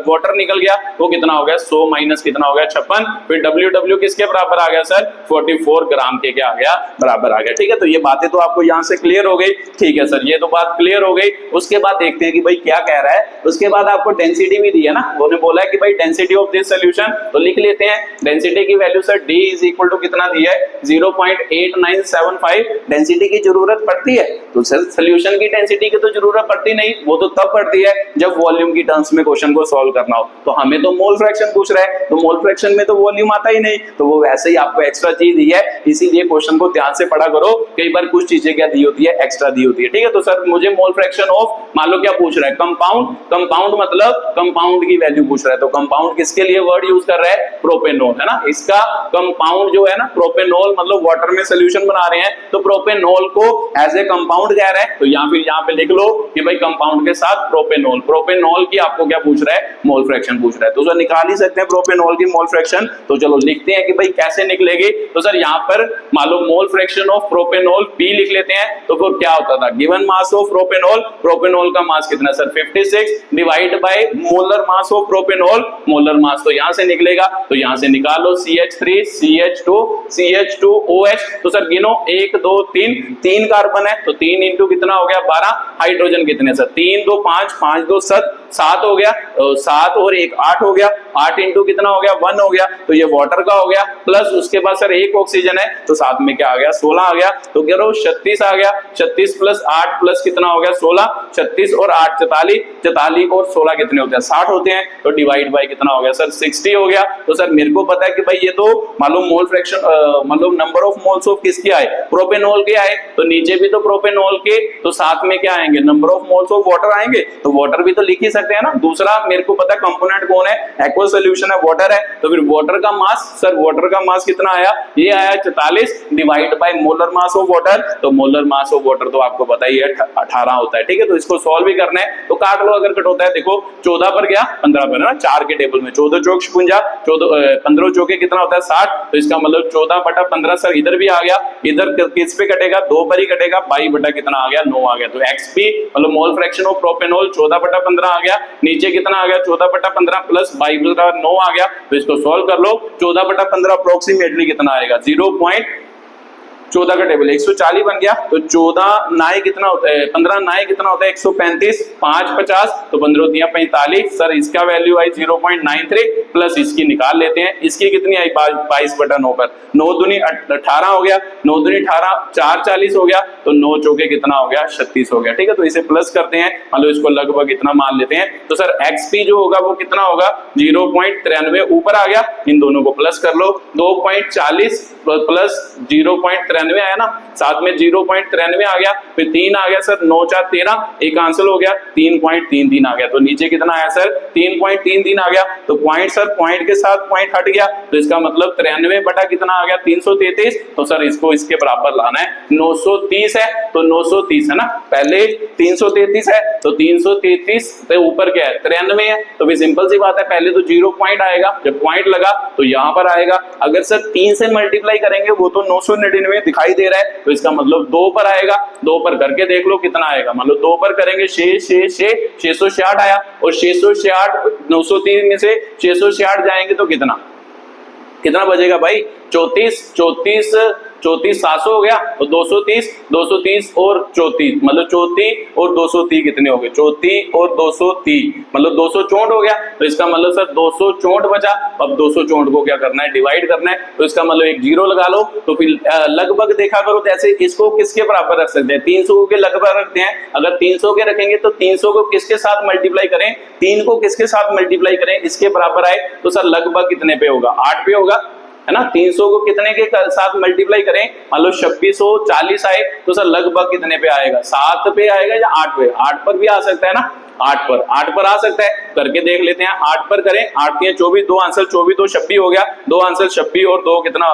वाटर निकल गया, वो कितना हो गया 100 माइनस कितना हो गया 56, फिर W किसके बराबर आ गया सर 44 ग्राम के क्या आ गया बराबर आ गया। ठीक है, तो ये बातें तो आपको यहां से क्लियर हो गई। ठीक है सर, ये तो बात क्लियर हो गई। उसके बाद देखते हैं कि भाई क्या कह रहा है। उसके बाद आपको डेंसिटी भी दी है ना, उन्होंने बोला है कि भाई डेंसिटी ऑफ दिस सॉल्यूशन, तो लिख लेते हैं डेंसिटी की value sir D is equal to कितना दिया है 0.8975। डेंसिटी की जरूरत पड़ती है, तो सर सॉल्यूशन की डेंसिटी की तो जरूरत पड़ती नहीं, वो तो तब पड़ती है जब वॉल्यूम की टर्म्स में क्वेश्चन को सॉल्व करना हो। तो हमें तो मोल फ्रैक्शन पूछ रहा है, तो मोल फ्रैक्शन में तो वॉल्यूम आता ही नहीं, तो वो वैसे ही आपको एक्स्ट्रा चीज दी है, इसीलिए क्वेश्चन को ध्यान से पढ़ा करो। कई बार कुछ चीजें क्या दी होती है, एक्स्ट्रा दी होती है। ठीक है, तो सर मुझे मोल फ्रैक्शन ऑफ मान लो क्या पूछ रहा है, कंपाउंड, कंपाउंड मतलब कंपाउंड की वैल्यू पूछ रहा है। तो कंपाउंड किसके लिए वर्ड यूज कर रहा है, प्रोपेनॉल, है ना। इसका कंपाउंड जो है ना प्रोपेनॉल मतलब वाटर में सोल्यूशन बना रहे हैं, तो प्रोपेनॉल को एज ए कंपाउंड कह रहा है। तो यहाँ पे लिख लो कि भाई कंपाउंड के साथ प्रोपेनॉल, प्रोपेनॉल की आपको क्या पूछ रहा है, मोल फ्रैक्शन पूछ रहा है। तो सर निकाल ही सकते हैं प्रोपेनॉल की मोल फ्रैक्शन। तो चलो लिखते हैं कि भाई कैसे निकलेगी। तो सर यहाँ पर मान लो mole fraction of propanol P लिख लेते हैं, तो फिर क्या होता था, given mass of propanol, propanol का मास कितना sir 56 divide by molar mass of propanol, molar mass तो यहाँ से निकलेगा, तो यहाँ से निकालो CH3 CH2 CH2OH। तो सर गिनो 1 2 3, 3 कार्बन है, तो 3 इंटू कितना हो गया 12, हाइड्रोजन कितने सर 3 2 5 5 2 7 हो गया, 7 और 1 8 हो गया, 8 इंटू कितना हो गया 1 हो गया, तो ये वाटर का हो गया, प्लस उसके बाद सर एक ऑक्सीजन है, तो साथ में क्या आ गया 16 आ गया, तो कह रहा 36 आ गया, 36 प्लस 8 प्लस कितना हो गया 16, 36 और 8 44, 44 और 16 कितने होते हैं 60 होते हैं, तो डिवाइड बाय कितना हो गया सर 60 हो गया। तो सर मेरे को पता है कि भाई ये तो मालूम मोल फ्रैक्शन मतलब नंबर ऑफ मोल्स ऑफ किसके आए, प्रोपेनॉल के आए, तो नीचे भी तो प्रोपेनॉल के, तो साथ में क्या आएंगे number of moles of water आएंगे, तो वाटर भी तो लिख ही सकते हैं ना। दूसरा मेरे को पता है कंपोनेंट कौन है, एक्वा सॉल्यूशन है, वाटर है, तो फिर वाटर का मास, सर वाटर का मास कितना आया, ये आया 44 divide by molar mass of water, तो मोलर मास ऑफ वाटर तो आपको पता ही है 18 होता है। ठीक है, तो इसको सॉल्व भी करना है, तो काट लो अगर कट होता है, देखो 14 पर गया 15 पर ना, 4 के टेबल में 14 चौक 56, 15 चौके कितना होता है 60, तो इसका मतलब 14/15 सर इधर भी आ गया, इधर किस पे कटेगा 2 पर ही कटेगा, पाई बटा कितना आ गया 9 आ गया, तो XP मतलब मोल फ्रैक्शन ऑफ प्रोपेनॉल 14/15 आ गया, नीचे कितना आ गया 14/15 प्लस 22/9 आ गया, तो इसको सॉल्व कर लो, 14/15 अप्रोक्सीमेटली कितना आएगा 0.14 का टेबल 140 बन गया, तो 14 नाए कितना होता है 15 नाए कितना होता है 135, 5 50, तो 15 दिया 45, सर इसका वैल्यू आई 0.93 प्लस इसकी निकाल लेते हैं, इसकी कितनी आई 22/9 पर, 9 दूनी 18 हो गया, 9 दूनी 18, 4 40 हो गया, तो 9 चौके कितना हो गया 36 हो गया। ठीक है, तो इसे प्लस करते हैं, मान लो इसको लगभग इतना मान लेते हैं, तो सर XP जो होगा वो कितना होगा 0.93 ऊपर आ गया, इन दोनों को प्लस कर लो, 2.40 प्लस 0.93 आया ना, साथ में 0.93 आ गया, फिर 3 आ गया सर 9 4 13, एक कैंसिल हो गया 3.33 आ गया, तो नीचे कितना आया सर 3.33 आ गया, तो पॉइंट सर पॉइंट के साथ पॉइंट हट गया, तो इसका मतलब 93 बटा कितना आ गया 333, तो सर इसको इसके बराबर लाना है 930 है, तो 930 है ना, पहले 333 है, तो 333 से ऊपर क्या है 93 है, तो फिर सिंपल सी बात है पहले तो 0 पॉइंट आएगा, जब पॉइंट लगा तो यहां पर आएगा, अगर सर 3 से मल्टीप्लाई मल्टीप्लाई करेंगे वो तो 999 दिखाई दे रहा है, तो इसका मतलब 2 पर आएगा। 2 पर करके देख लो कितना आएगा, मतलब 2 पर करेंगे 666 आया, और 666 903 में से 666 जाएंगे तो कितना बचेगा भाई? 34 700 हो गया, तो 230 और 34, मतलब 34 और 230 कितने हो गए? 34 और 230 मतलब 264 हो गया। तो इसका मतलब सर 264 बचा। अब 264 को क्या करना है? डिवाइड करना है। तो इसका मतलब एक जीरो लगा लो। तो फिर लगभग देखा करो, जैसे इसको किसके बराबर रख सकते हैं? 300 के लगभग रखते हैं। अगर 300 के रखेंगे तो 300 को किसके साथ मल्टीप्लाई करें? 3 को किसके साथ मल्टीप्लाई करें इसके बराबर आए? तो सर लगभग कितने पे होगा? 8 पे होगा, है ना। 300 को कितने के साथ मल्टीप्लाई करें? मान लो 2640 आए, तो सर लगभग कितने पे आएगा? 7 पे आएगा या 8 पे? 8 पर भी आ सकता है ना, 8 पर आ सकता है। करके देख लेते हैं। 8 पर करें, 8 3 24, 2 आंसर 24 2 26 हो गया। 2 आंसर 26 और 2 कितना?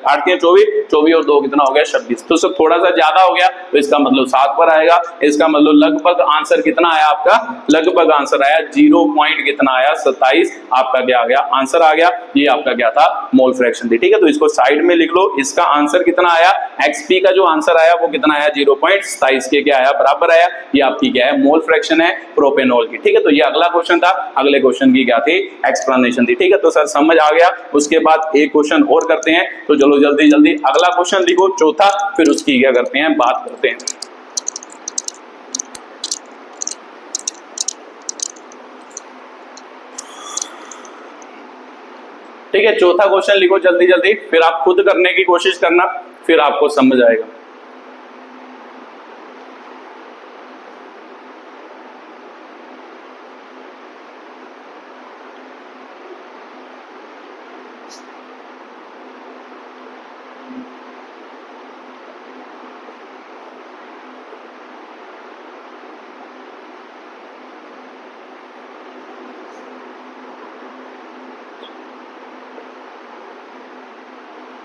8 3 24 और 2 कितना हो गया? 26। तो सब थोड़ा सा ज्यादा हो गया, तो इसका मतलब 7 पर आएगा। इसका मतलब लगभग आंसर कितना आया आपका? लगभग आंसर आया 0 पॉइंट कितना आया? 27 आपका क्या आ गया? आंसर आ गया। ये आपका क्या था? मोल फ्रैक्शन थी। ठीक है, तो इसको साइड में लिख लो। इसका आंसर कितना आया? एक्सपी का जो आंसर आया वो कितना आया? 0.27 के क्या आया? बराबर आया। ये आपकी क्या है? मोल फ्रैक्शन है प्रोपेनॉल की। ठीक है, तो ये अगला क्वेश्चन था। अगले क्वेश्चन की क्या थी? एक्सप्लेनेशन थी। ठीक है, तो सर समझ आ गया। उसके बाद एक क्वेश्चन और करते हैं। तो चलो जल्दी जल्दी अगला क्वेश्चन लिखो, चौथा, फिर उसकी क्या करते हैं? बात करते हैं। ठीक है, चौथा क्वेश्चन लिखो जल्दी जल्दी, फिर आप खुद करने की कोशिश करना, फिर आपको समझ आएगा।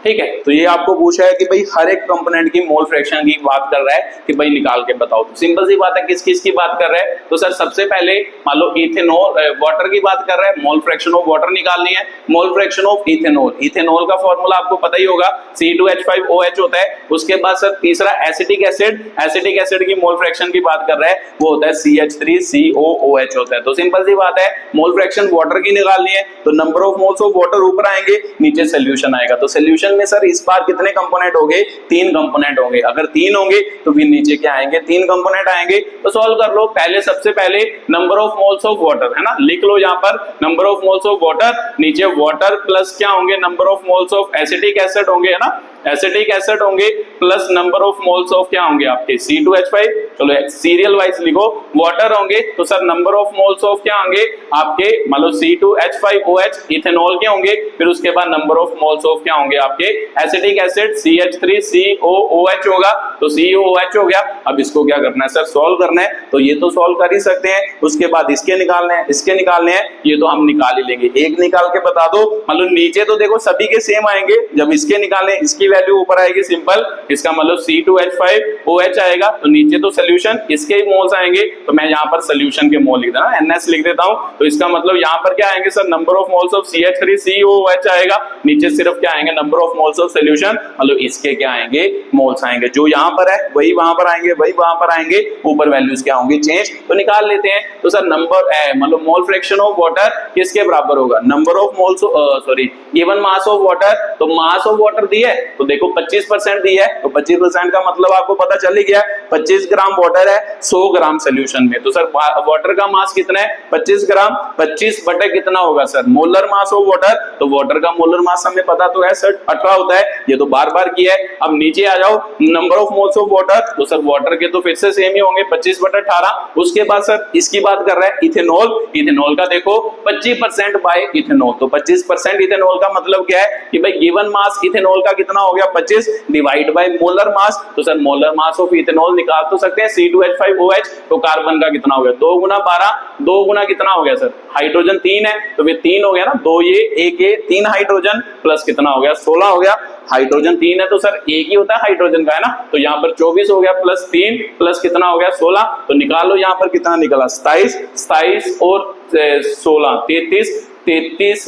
ठीक है, तो ये आपको पूछा है कि भाई हर एक कंपोनेंट की मोल फ्रैक्शन की बात कर रहा है कि भाई निकाल के बताओ। तो सिंपल सी बात है, किस किस की बात कर रहा है? तो सर सबसे पहले मान लो इथेनॉल वाटर की बात कर रहा है, मोल फ्रैक्शन ऑफ वाटर निकालनी है। मोल फ्रैक्शन ऑफ इथेनॉल, इथेनॉल का फॉर्मूला आपको पता ही होगा, C2H5OH होता है। उसके बाद सर तीसरा एसिटिक एसिड, एसिटिक एसिड की मोल फ्रैक्शन की बात कर रहा है, वो होता है CH3COOH होता है। तो सिंपल सी बात है, मोल फ्रैक्शन वाटर की निकालनी है, तो number of moles of water ऊपर आएंगे, नीचे सोल्यूशन आएगा। तो सोल्यूशन में सर इस बार कितने कंपोनेंट होंगे? 3 कंपोनेंट होंगे। अगर 3 होंगे तो फिर नीचे क्या आएंगे? 3 कंपोनेंट आएंगे। तो सॉल्व कर लो। पहले सबसे पहले number of moles of water, है ना, लिख लो यहाँ पर number of moles of water, नीचे वाटर प्लस क्या होंगे? Number of moles of acetic acid होंगे, है ना, एसिटिक एसिड होंगे, plus number of moles of क्या होंगे? आपके C2H5। चलो सीरियल वाइज लिखो। वाटर होंगे तो sir number of moles of क्या होंगे? आपके मतलब C2H5OH इथेनॉल के होंगे, फिर उसके बाद नंबर ऑफ मोल्स ऑफ क्या होंगे? आपके एसिटिक एसिड CH3COOH होगा, तो COOH हो गया। अब इसको क्या करना है सर? सॉल्व करना है। तो ये तो सॉल्व कर ही सकते हैं, उसके बाद इसके निकालने हैं, इसके निकालने हैं, ये तो हम निकाल ही लेंगे। एक निकाल के बता दो, मतलब नीचे तो देखो सभी के सेम आएंगे, जब इसके निकालने इसकी वैल्यू ऊपर आएगी सिंपल, इसका मतलब C2H5OH आएगा, तो नीचे तो सोल्यूशन इसके ही मोल्स आएंगे, तो मैं यहाँ पर सोल्यूशन के मोल लिख देना, NS लिख देता हूँ। तो इसका मतलब यहाँ पर क्या आएंगे sir? Number of moles of CH3COOH आएगा, नीचे सिर्फ क्या आएंगे? Number of moles of solution, मतलब इसके क्या आएंगे? मोल्स आएंगे। जो यहाँ पर है वही वहां पर आएंगे, वही वहां पर आएंगे, ऊपर वैल्यूज क्या होंगे? चेंज। तो निकाल लेते हैं। तो सर नंबर मतलब मोल फ्रैक्शन ऑफ वाटर किसके बराबर होगा? Number of moles, sorry given mass of water, तो मास ऑफ वाटर दी है, तो देखो 25% दी है, तो 25% का मतलब आपको पता चल ही गया, 25 ग्राम वाटर है 100 ग्राम सोल्यूशन में। तो सर वाटर का मास कितना है? 25 ग्राम। 25 बटे कितना होगा sir? Molar mass of water, तो वाटर का मोलर मास हमें पता तो है सर 18 होता है, ये तो बार बार किया है। अब नीचे आ जाओ, number of moles of water, तो सर वाटर के तो फिर से सेम ही होंगे 25 बटे 18। उसके बाद सर इसकी बात कर रहा है इथेनॉल, इथेनॉल का देखो 25% बाय इथेनॉल, तो 25% इथेनॉल का मतलब क्या है कि भाई गिवन मास इथेनॉल का कितना हो गया? 25 डिवाइड बाय मोलर मास, तो sir molar mass of ethanol निकाल तो सकते हैं C2H5OH, तो कार्बन का कितना हो गया? 2 गुना 12, 2 गुना कितना हो गया सर? हाइड्रोजन 3 है, तो फिर 3 हो गया ना, 2 ये 1 ये 3 हाइड्रोजन प्लस कितना हो गया? 16 हो गया। हाइड्रोजन 3 है तो सर एक ही होता है हाइड्रोजन का, है ना, तो यहाँ पर 24 हो गया प्लस 3 प्लस कितना हो गया? 16। तो निकालो यहाँ पर कितना निकला? 27 और 16 33 33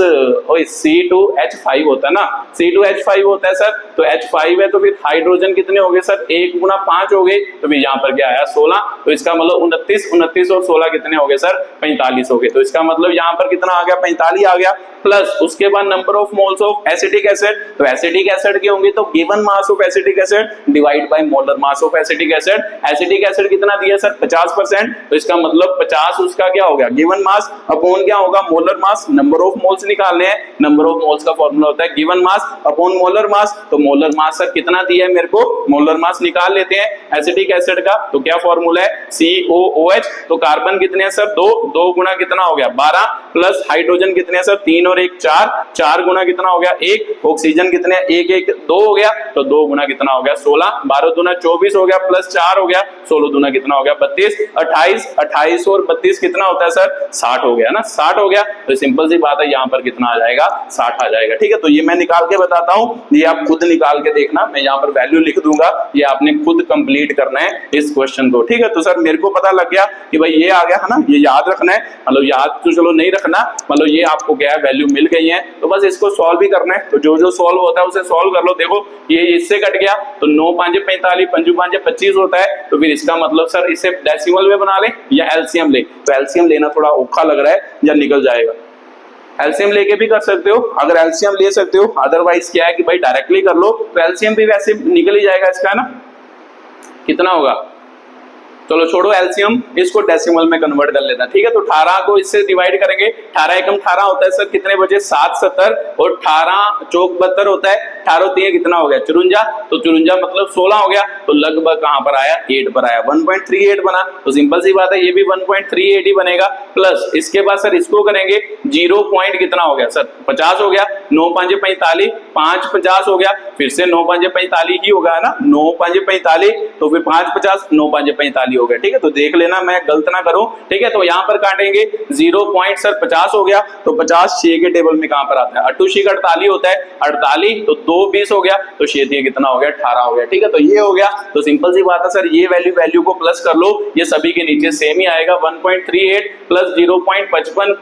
C2H5 होता है ना, C2H5 होता है सर, तो H5 है तो फिर हाइड्रोजन कितने हो गए सर, 1 गुना 5 हो गए, तो फिर यहाँ पर क्या आया 16, तो इसका मतलब 29 और 16 कितने हो गए सर, 45 हो गए। तो इसका मतलब यहाँ पर कितना आ गया, 45 आ गया। प्लस उसके बाद number of moles of acetic acid, तो एसिटिक एसिड के होंगे तो given mass of acetic acid divide by molar mass of acetic acid. Acetic acid कितना दिया सर, 50%, तो इसका मतलब 50 उसका क्या हो गया गिवन मास अपॉन क्या होगा molar mass. Number of moles निकालने हैं, नंबर ऑफ मोल्स का फॉर्मूला होता है given mass upon molar mass. तो मोलर मास सर कितना दिया है मेरे को, मोलर मास निकाल लेते हैं एसिटिक एसिड का। तो क्या फॉर्मूला है COOH, तो कार्बन कितने हैं सर 2 गुना कितना हो गया 12, प्लस हाइड्रोजन कितने हैं सर 3 और 1 4 गुना कितना हो गया 1, ऑक्सीजन कितने 1 1 2 हो गया, तो 2 गुना कितना हो गया 16, 12 दूना 24 हो गया, प्लस 4 हो गया, 16 दूना कितना हो गया 32, 28 और 32 कितना होता है सर 60 हो गया ना, 60 हो गया। तो सिंपल सी बात है यहाँ पर कितना आ जाएगा 60 आ जाएगा। ठीक है, तो ये मैं निकाल के बताता हूँ, ये आप खुद निकाल के देखना, मैं यहाँ पर वैल्यू लिख दूंगा, ये आपने खुद कंप्लीट करना है इस क्वेश्चन को। ठीक है, तो सर मेरे को पता लग गया कि भाई ये आ गया है ना, ये याद रखना है, मतलब याद तो चलो नहीं रखना, मतलब ये आपको क्या है वैल्यू मिल गई है, तो बस इसको सॉल्व भी करना है। तो जो जो सॉल्व होता है उसे सॉल्व कर लो। देखो ये इससे कट गया तो 9 5 45, 5 5 25 होता है, तो फिर इसका मतलब सर इसे डेसिमल में बना ले या एलसीएम ले, तो एलसीएम लेना थोड़ा औखा लग रहा है या निकल जाएगा, एलसीएम लेके भी कर सकते हो, अगर एलसीएम ले सकते हो, अदरवाइज क्या है कि भाई डायरेक्टली कर लो, तो एलसीएम भी वैसे निकल ही जाएगा इसका, है ना। कितना होगा, चलो छोड़ो एलसीएम, इसको डेसिमल में कन्वर्ट कर लेना। ठीक है, तो 18 को इससे डिवाइड करेंगे, 18 एकम 18 होता है सर, कितने बचे 7 70 और 18 चौक 72 होता है, 18 3 कितना हो गया 54, तो 54 मतलब 16 हो गया, तो लगभग कहां पर आया 8 पर आया, 1.38 बना। तो सिंपल सी बात है ये भी 1.38 ही बनेगा। प्लस इसके बाद सर इसको करेंगे 0 पॉइंट कितना हो गया सर 50 हो गया, 9 5 45, 5 50 हो गया, फिर से 9 5 45 ही होगा ना, 9 5 45, तो फिर 5 50 9 5 45 हो गया। ठीक है, तो देख लेना मैं गलत ना करूं। ठीक है, तो यहां पर काटेंगे 0 पॉइंट सर 50 हो गया, तो 50 6 के टेबल में कहां पर आता है 8 6 48 होता है, 48 तो 2 20 हो गया, तो 6 3 कितना हो गया 18 हो गया। ठीक है, तो ये हो गया। तो सिंपल सी बात है सर, ये वैल्यू को प्लस कर लो, ये सभी के नीचे सेम ही आएगा, 1.38 प्लस 0.55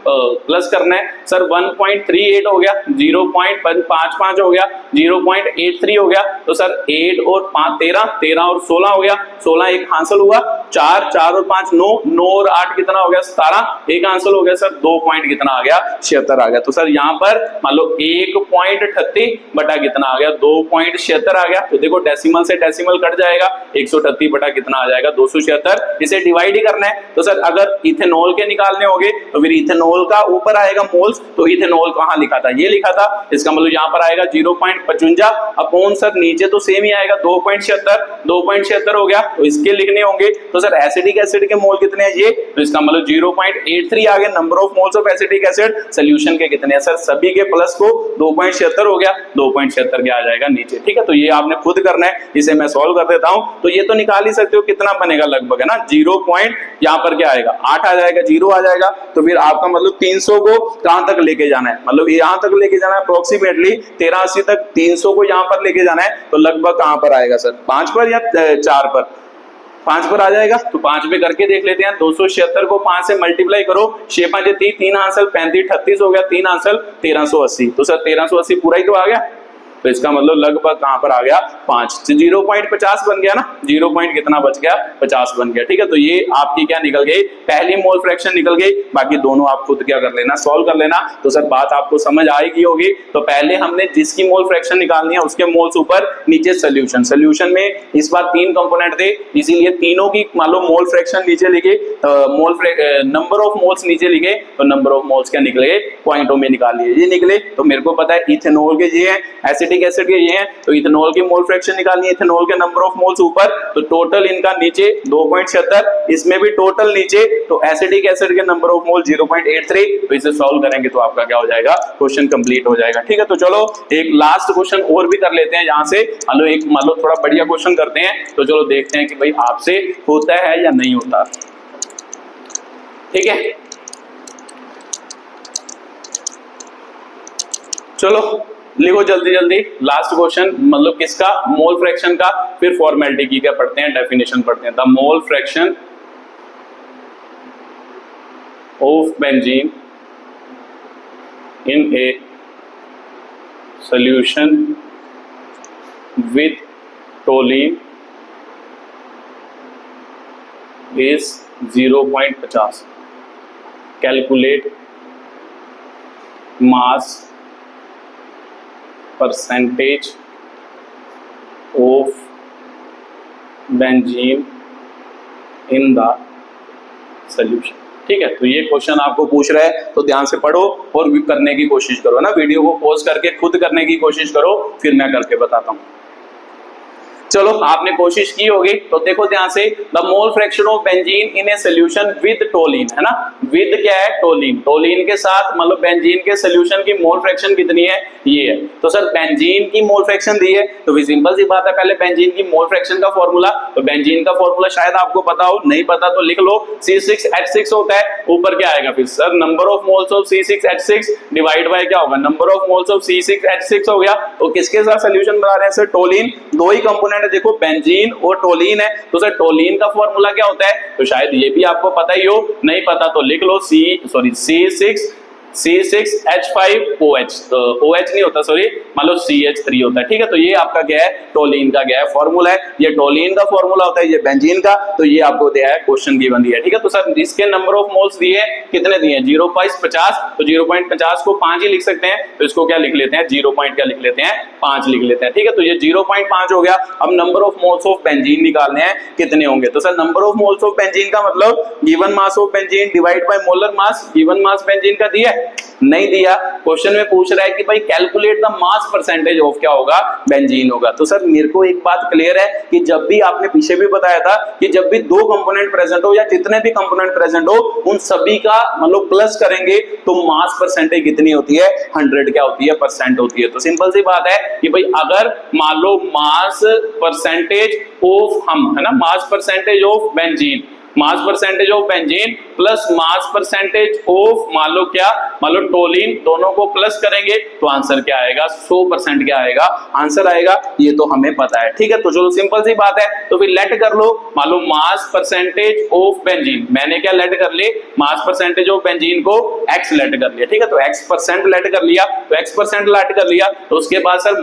प्लस करना है सर, 1.38 हो गया, 0.55 हो गया, 0.83 हो गया, तो सर 8 और 5 13 और 16 हो गया, 16 एक हासिल हुआ, 4 4 और 5 9 9 और 8 कितना हो गया 17, एक आंसर हो गया सर 2 पॉइंट कितना आ गया 76 आ गया। तो सर यहाँ पर मान लो 1.38 बटा कितना आ गया 2.76 आ गया। तो देखो डेसिमल से डेसिमल कट जाएगा, 138 बटा कितना आ जाएगा 276, इसे डिवाइड ही करना है। तो सर अगर इथेनॉल के निकालने होंगे तो फिर इथेनॉल का ऊपर आएगा मोल्स, तो इथेनॉल कहाँ लिखा था, ये लिखा था, इसका मतलब यहाँ पर आएगा 0.55 अपॉन सर नीचे तो सेम ही आएगा 2.76 हो गया, तो इसके लिखने होंगे। तो सर एसिटिक एसिड के मोल कितने हैं ये, तो इसका मतलब 0.83 आ गया number of moles of acetic acid. Solution के कितने हैं सर, सभी के प्लस को 2.76 हो गया, 2.76 के आ जाएगा नीचे। ठीक है, तो ये आपने खुद करना है, इसे मैं सॉल्व कर देता हूं। तो ये तो निकाल ही सकते हो कितना बनेगा लगभग, है ना, 0 पॉइंट यहाँ पर क्या आएगा 8 आ जाएगा, 0 आ जाएगा। तो फिर आपका मतलब 300 को कहां तक लेके जाना है, मतलब यहां तक लेके जाना है अप्रोक्सीमेटली 83 तक, 300 को यहां पर लेके जाना है, तो लगभग कहां पर आएगा सर 5 पर या 4 पर, 5 पर आ जाएगा। तो 5 पे करके देख लेते हैं, 276 को 5 से मल्टीप्लाई करो, 6 5 30, 3 आंसर 35 38 हो गया, 3 आंसर 1380, तो सर 1380 पूरा ही तो आ गया। तो इसका मतलब लगभग कहां पर आ गया 5, 0.50 बन गया ना, 0 पॉइंट कितना बच गया 50 बन गया। ठीक है, तो ये आपकी क्या निकल गई, पहली मोल फ्रैक्शन निकल गई, बाकी दोनों आप खुद क्या कर लेना सॉल्व कर लेना। तो सर बात आपको समझ आएगी होगी। तो पहले हमने जिसकी मोल फ्रैक्शन निकालनी है उसके मोल्स ऊपर, नीचे सोल्यूशन, सोल्यूशन में इस बार 3 कंपोनेंट थे, इसीलिए तीनों की मान लो मोल फ्रैक्शन नीचे लिखे, नंबर ऑफ मोल्स नीचे लिखे, तो नंबर ऑफ मोल्स क्या निकले पॉइंटों में निकाल लिए, ये निकले। तो मेरे को पता है इथेनॉल के ये है, एसिटिक एसिड के ये हैं, तो इथेनॉल की मोल फ्रैक्शन निकालनी है, इथेनॉल के नंबर ऑफ मोल्स ऊपर, तो टोटल इनका नीचे 2.76, इसमें भी टोटल नीचे, तो एसिटिक एसिड के नंबर ऑफ मोल 0.83, तो इसे सॉल्व करेंगे तो आपका क्या हो जाएगा, क्वेश्चन कंप्लीट हो जाएगा। ठीक है, तो चलो एक लास्ट क्वेश्चन और भी कर लेते हैं यहां से, मान लो थोड़ा बढ़िया क्वेश्चन करते हैं, तो चलो देखते हैं कि भाई आपसे होता है या नहीं होता। ठीक है, चलो लिखो जल्दी जल्दी लास्ट क्वेश्चन, मतलब किसका, मोल फ्रैक्शन का, फिर फॉर्मेलिटी की क्या पढ़ते हैं, डेफिनेशन पढ़ते हैं। The mole fraction of benzene in a solution with toluene is 0.50. Calculate mass percentage of benzene in the solution. ठीक है, तो ये क्वेश्चन आपको पूछ रहा है तो ध्यान से पढ़ो और करने की कोशिश करो ना, वीडियो को पॉज करके खुद करने की कोशिश करो, फिर मैं करके बताता हूँ। चलो आपने कोशिश की होगी तो देखो ध्यान से, the mole fraction of benzene in a solution with toluene, है ना, विद क्या है, टोलिन, टोलिन के साथ मतलब बेंजीन के सोल्यूशन की मोल फ्रैक्शन कितनी है, ये है। तो सर बेंजीन की मोल फ्रैक्शन दी है तो भी सिंपल सी बात है, पहले बेंजीन की मोल फ्रैक्शन का फॉर्मूला, तो बेंजीन का फॉर्मूला शायद आपको पता हो, नहीं पता तो लिख लो, C6H6 होता है, ऊपर क्या आएगा फिर sir, number of moles of C6H6 divide by क्या होगा, number of moles of C6H6 हो गया। तो किसके साथ सोल्यूशन बना रहे हैं सर, टोलिन, दो ही कंपोनेंट है, देखो बेंजीन और टोलिन है, तो सर टोलिन का फॉर्मूला क्या होता है, तो शायद ये भी आपको पता ही हो, नहीं पता तो लिख लो C6H5OH, तो OH नहीं होता सॉरी, मान लो CH3 होता है, ठीक है। तो ये आपका क्या है, टोलिन का क्या है फॉर्मूला है, ये टोलिन का फॉर्मूला होता है, ये बेंजीन का, तो ये आपको दिया है, क्वेश्चन गिवन दिया है, ठीक है। तो सर इसके नंबर ऑफ मोल्स दिए कितने दिए हैं, 0.50, तो 0.50 को 5 ही लिख सकते हैं, तो इसको क्या लिख लेते हैं, 0. क्या लिख लेते हैं, 5 लिख लेते हैं, ठीक है। तो ये 0.5 हो गया। अब number of moles of benzene निकालने हैं, कितने होंगे, तो sir number of moles of benzene का मतलब given mass of benzene divide by molar mass, given mass benzene का दिया नहीं दिया, क्वेश्चन में पूछ रहा है कि भाई calculate the mass percentage of क्या होगा, बेंजीन होगा। तो सर मेरे को एक बात क्लियर है कि जब भी आपने पीछे भी बताया था कि जब भी दो कंपोनेंट प्रेजेंट हो या जितने भी कंपोनेंट प्रेजेंट हो उन सभी का मतलब प्लस करेंगे तो मास परसेंटेज कितनी होती है, 100 क्या होती है, परसेंट होती है। तो सिंपल सी बात है कि भाई अगर मान लो मास परसेंटेज ऑफ हम, है ना, mass percentage of benzene, mass percentage of benzene plus mass percentage of मान लो क्या, मान लो टोलिन, दोनों को प्लस करेंगे तो आंसर क्या आएगा, 100% क्या आएगा, आंसर आएगा, ये तो हमें पता है, ठीक है। तो चलो सिंपल सी बात है, तो फिर लेट कर लो, मान लो मास परसेंटेज ऑफ बेंजीन, मैंने क्या लेट कर ली, मास परसेंटेज ऑफ बेंजीन को x लेट कर लिया, ठीक है। तो x% लेट कर लिया, तो x% लेट कर लिया, तो उसके बाद sir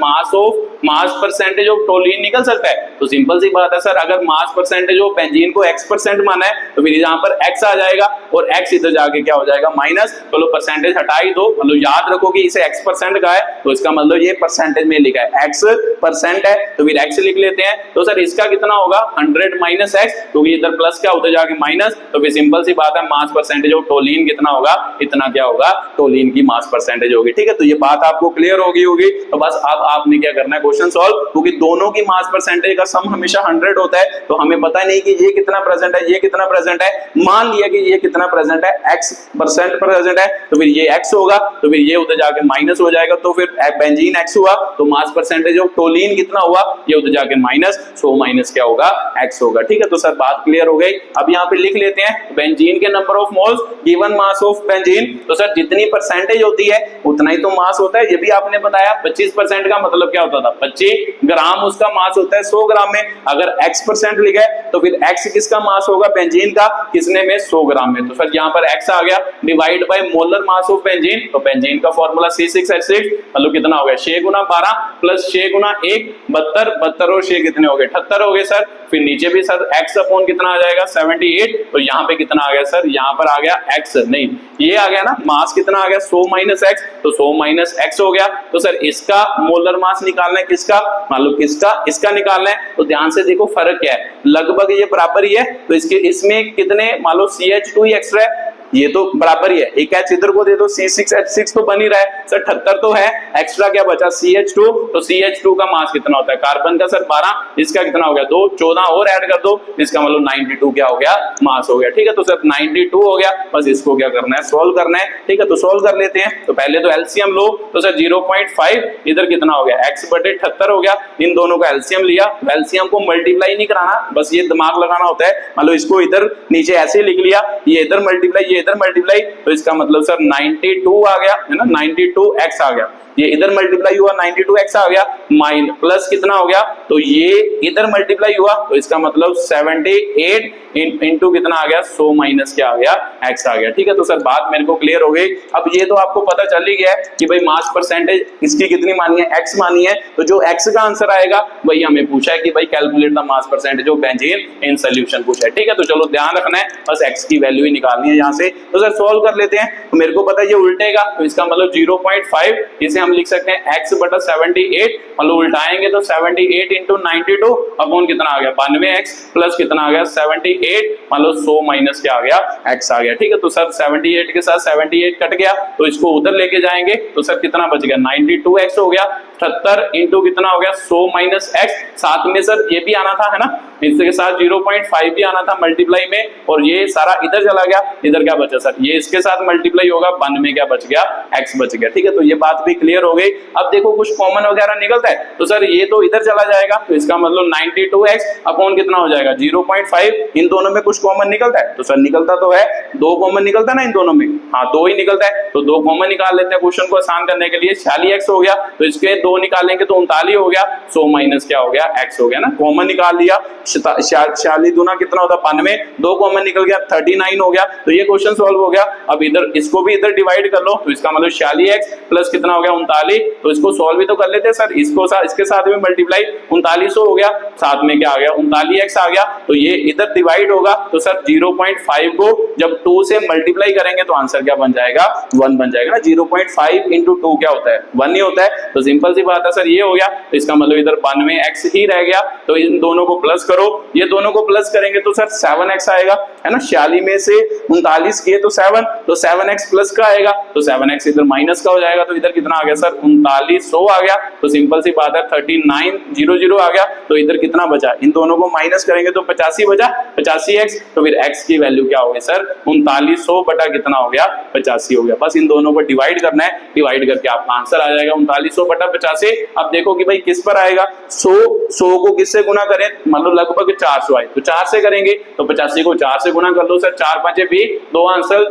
mass percentage of toluene निकल सकता है। तो सिंपल सी बात है सर, अगर मास परसेंटेज ऑफ बेंजीन को x% माना है तो फिर यहाँ पर x आ जाएगा और x इधर जाके क्या हो जाएगा, माइनस, चलो परसेंटेज हटा ही दो, मतलब याद रखो कि इसे x% का है तो इसका मतलब ये परसेंटेज में लिखा है, x% है तो फिर x लिख लेते हैं। तो सर इसका कितना होगा, 100 माइनस x, क्योंकि इधर प्लस क्या होता जाके माइनस, तो फिर सिंपल सी बात है मास परसेंटेज ऑफ टोलिन कितना होगा, इतना क्या होगा, टोलिन की मास परसेंटेज होगी, ठीक है। तो ये बात आपको क्लियर होगी। तो बस अब आपने क्या करना है, क्वेश्चन सॉल्व, क्योंकि दोनों की मास परसेंटेज का सम हमेशा 100 होता है, तो हमें पता नहीं कि ये कितना प्रेजेंट है, ये कितना प्रेजेंट है, मान लिया कि ये कितना प्रेजेंट है, x% प्रेजेंट है, तो फिर ये x होगा, तो फिर ये उधर जाके माइनस हो जाएगा, तो फिर बेंजीन x हुआ, तो मास परसेंटेज ऑफ टोलिन कितना हुआ, ये उधर जाके माइनस, सो माइनस क्या होगा, x होगा, ठीक है। तो सर बात क्लियर हो गई। अब यहाँ पे लिख लेते हैं बेंजीन के number of moles given mass of benzene, तो सर जितनी परसेंटेज होती है उतना ही तो मास होता है, ये भी आपने बताया। 25% का मतलब क्या होता था, 25 ग्राम उसका मास होता है 100 ग्राम में, अगर x% लिखा है तो फिर x किसका मास होगा, बेंजीन का, किसने में, 100 ग्राम में, तो फिर यहाँ पर x आ गया divide by molar mass of benzene, तो बेंजीन का फॉर्मूला C6H6 मतलब कितना हो गया, 6 गुना 12 प्लस 6 गुना 1 72 और 6 कितने हो गए, 78 हो गए सर। फिर नीचे भी सर x अपॉन कितना आ जाएगा, 78, तो यहाँ पे कितना आ गया सर, यहाँ पर आ गया x, नहीं ये आ गया ना, मास कितना आ गया, 100 माइनस x, तो 100 माइनस x हो गया। तो सर इसका मोलर मास निकालना है, किसका, मान लो किसका, इसका निकालना है, तो ध्यान से देखो फर्क क्या है, लगभग ये बराबर ही है, तो इसके इसमें कितने, मान लो CH2 ही एक्स्ट्रा है, ये तो बराबर ही है, एक H इधर को दे दो, C6H6 तो बन ही रहा है सर, 78 तो है, एक्स्ट्रा क्या बचा CH2, तो CH2 का मास कितना होता है, कार्बन का सर 12, इसका कितना हो गया 2, 14 और ऐड कर दो, इसका मतलब 92 क्या हो गया, मास हो गया, ठीक है। तो सर 92 हो गया, बस इसको क्या करना है, सोल्व करना है, ठीक है। तो सोल्व कर लेते हैं, तो पहले तो एलसीएम लो, तो सर 0.5 इधर कितना हो गया, x/78 हो गया, इन दोनों का एलसीएम लिया, तो एलसीएम को मल्टीप्लाई नहीं कराना, बस ये दिमाग लगाना होता है, मान लो इसको इधर नीचे ऐसे लिख लिया, ये इधर मल्टीप्लाई, ये ये इधर मल्टीप्लाई, तो इसका मतलब सर 92 आ गया है ना, 92x आ गया, ये इधर मल्टीप्लाई हुआ 92x आ गया, माइनस प्लस कितना हो गया, तो ये इधर मल्टीप्लाई हुआ, तो इसका मतलब 78 इंटू कितना आ गया 100 माइनस क्या आ गया x आ गया। ठीक है, तो सर बात मेरे को क्लियर हो गई। अब ये तो आपको पता चल ही गया है कि भाई मास परसेंटेज इसकी कितनी मानी है, x मानी है, तो जो x का आंसर आएगा वही हमें पूछा है कि भाई calculate the mass percentage of benzene in solution पूछा है। ठीक है, तो चलो ध्यान रखना है, बस x की वैल्यू ही निकालनी है यहाँ से। तो सर सॉल्व कर लेते हैं, तो मेरे को पता है ये उल्टेगा, तो इसका मतलब 0.5 इसे हम लिख सकते हैं x बटा 78, मतलब उल्टाएंगे तो 78 इंटू 92 अपॉन कितना आ गया 92x प्लस कितना आ गया 78, मतलब 100 माइनस क्या आ गया x आ गया। ठीक है, तो सर 78 के साथ 78 कट गया, तो इसको उधर लेके जाएंगे तो सर कितना बच गया 92x हो गया, 78 इंटू कितना हो गया 100 माइनस x, साथ में सर ये भी आना था है ना, इसके साथ 0.5 भी आना था मल्टीप्लाई में, और ये सारा इधर चला गया, इधर क्या बचा सर ये इसके साथ मल्टीप्लाई होगा, 92 में क्या बच गया x बच गया। ठीक है, तो ये बात भी क्लियर हो गई। अब देखो कुछ कॉमन वगैरह निकलता है, तो सर ये तो इधर चला जाएगा, तो इसका मतलब 92x अपॉन कितना हो जाएगा 0.5, इन दोनों में कुछ कॉमन निकलता है, तो सर निकलता तो है, 2 कॉमन निकलता है ना इन दोनों में, हाँ 2 ही निकलता है, तो 2 कॉमन निकाल लेते हैं क्वेश्चन को आसान करने के लिए। 46x हो गया, तो इसके 2 निकालेंगे तो 39 हो गया, 100 माइनस क्या हो गया x हो गया ना, कॉमन निकाल लिया, 46 दूना कितना होता 92, 2 कॉमन निकल गया 39 हो गया, तो ये क्वेश्चन सॉल्व हो गया। अब इधर इसको भी इधर डिवाइड कर लो, तो इसका मतलब 46x प्लस कितना हो गया 39, तो इसको सॉल्व भी तो कर लेते हैं सर, इसको इसके साथ में मल्टीप्लाई 3900 हो गया, साथ में क्या आ गया 39x आ गया, तो ये इधर डिवाइड होगा, तो सर 0.5 को जब 2 से मल्टीप्लाई करेंगे तो आंसर क्या बन जाएगा 1 बन जाएगा ना, 0.5 इंटू 2 क्या होता है 1 ही होता है, तो सिंपल सी बात है सर ये हो गया, तो इसका मतलब इधर 92x ही रह गया, तो इन दोनों को प्लस करो, ये दोनों को प्लस करेंगे तो सर 7x आएगा है ना, 46 में से 39 किए तो 7, तो 7x प्लस का आएगा, तो 7x इधर माइनस का हो जाएगा, तो इधर कितना आ गया सर 3900 आ गया, तो सिंपल सी बात है 3900 आ गया, तो इधर कितना बचा, इन दोनों को माइनस करेंगे तो 85 बचा, 85x, तो फिर x की वैल्यू क्या होगी सर 3900 बटा कितना हो गया 85 हो गया। बस इन दोनों को डिवाइड करना है, डिवाइड करके आपका आंसर आ जाएगा 3900 बटा 85। अब देखो कि भाई किस पर आएगा, 100 को किससे गुना करें, मतलब लगभग 400 आए, तो 4 से करेंगे, तो 85 को 4 से गुना कर लो सर, 4 5 भी 2 आंसर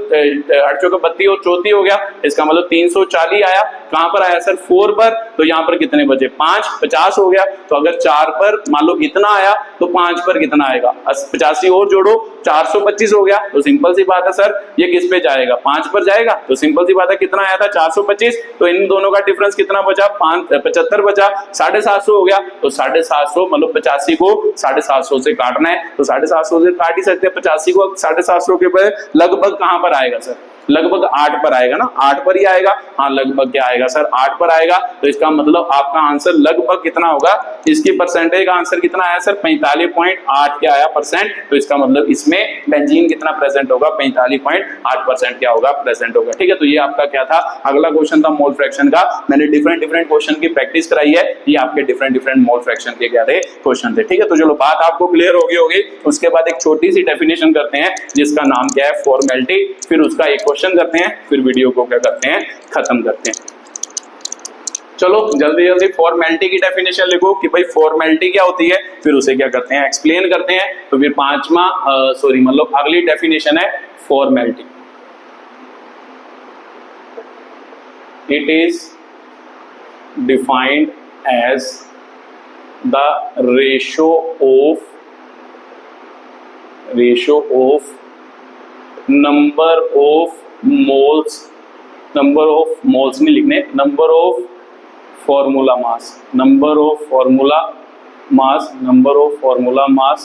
8 चौके 32 और 34 हो गया, इसका मतलब 340 आया, कहां पर आया सर 4 पर, तो यहाँ पर कितने बचे 5, 50 हो गया, तो अगर 4 पर मान लो इतना आया तो 5 पर कितना आएगा 85 और जोड़ो 425 हो गया, तो सिंपल सी बात है सर ये किस पे जाएगा 5 पर जाएगा, तो सिंपल सी बात है कितना आया था 425, तो इन दोनों का डिफरेंस कितना बचा 75 बचा, 750 हो गया, तो 750 मतलब 85 को 750 से काटना है, तो 750 से काट ही सकते हैं, 85 को 750 के पर लगभग कहां पर आएगा सर, लगभग 8 पर आएगा ना, 8 पर ही आएगा, हाँ लगभग क्या आएगा सर 8 पर आएगा, तो इसका मतलब आपका आंसर लगभग कितना होगा, इसकी परसेंटेज का आंसर कितना आया सर 45.8 क्या आया परसेंट, तो इसका मतलब इसमें बेंजीन कितना प्रेजेंट होगा 45.8% क्या होगा प्रेजेंट होगा। ठीक है, तो ये आपका क्या था, अगला क्वेश्चन था मोल फ्रैक्शन का, मैंने डिफरेंट क्वेश्चन की प्रैक्टिस कराई है, ये आपके डिफरेंट मोल फ्रैक्शन के क्या थे क्वेश्चन थे। ठीक है, तो चलो बात आपको क्लियर होगी, उसके बाद एक छोटी सी डेफिनेशन करते हैं जिसका नाम क्या है फॉर्मेलिटी, फिर उसका एक क्वेश्चन करते हैं, फिर वीडियो को क्या करते हैं खत्म करते हैं। चलो जल्दी फॉर्मेलिटी की डेफिनेशन लिखो कि भाई फॉर्मेलिटी क्या होती है, फिर उसे क्या करते हैं एक्सप्लेन करते हैं, तो फिर मतलब अगली डेफिनेशन है formality. It is defined as the ratio of number of moles नहीं लिखने, number of formula mass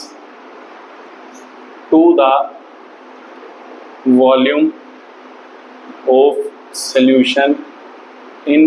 to the volume of solution in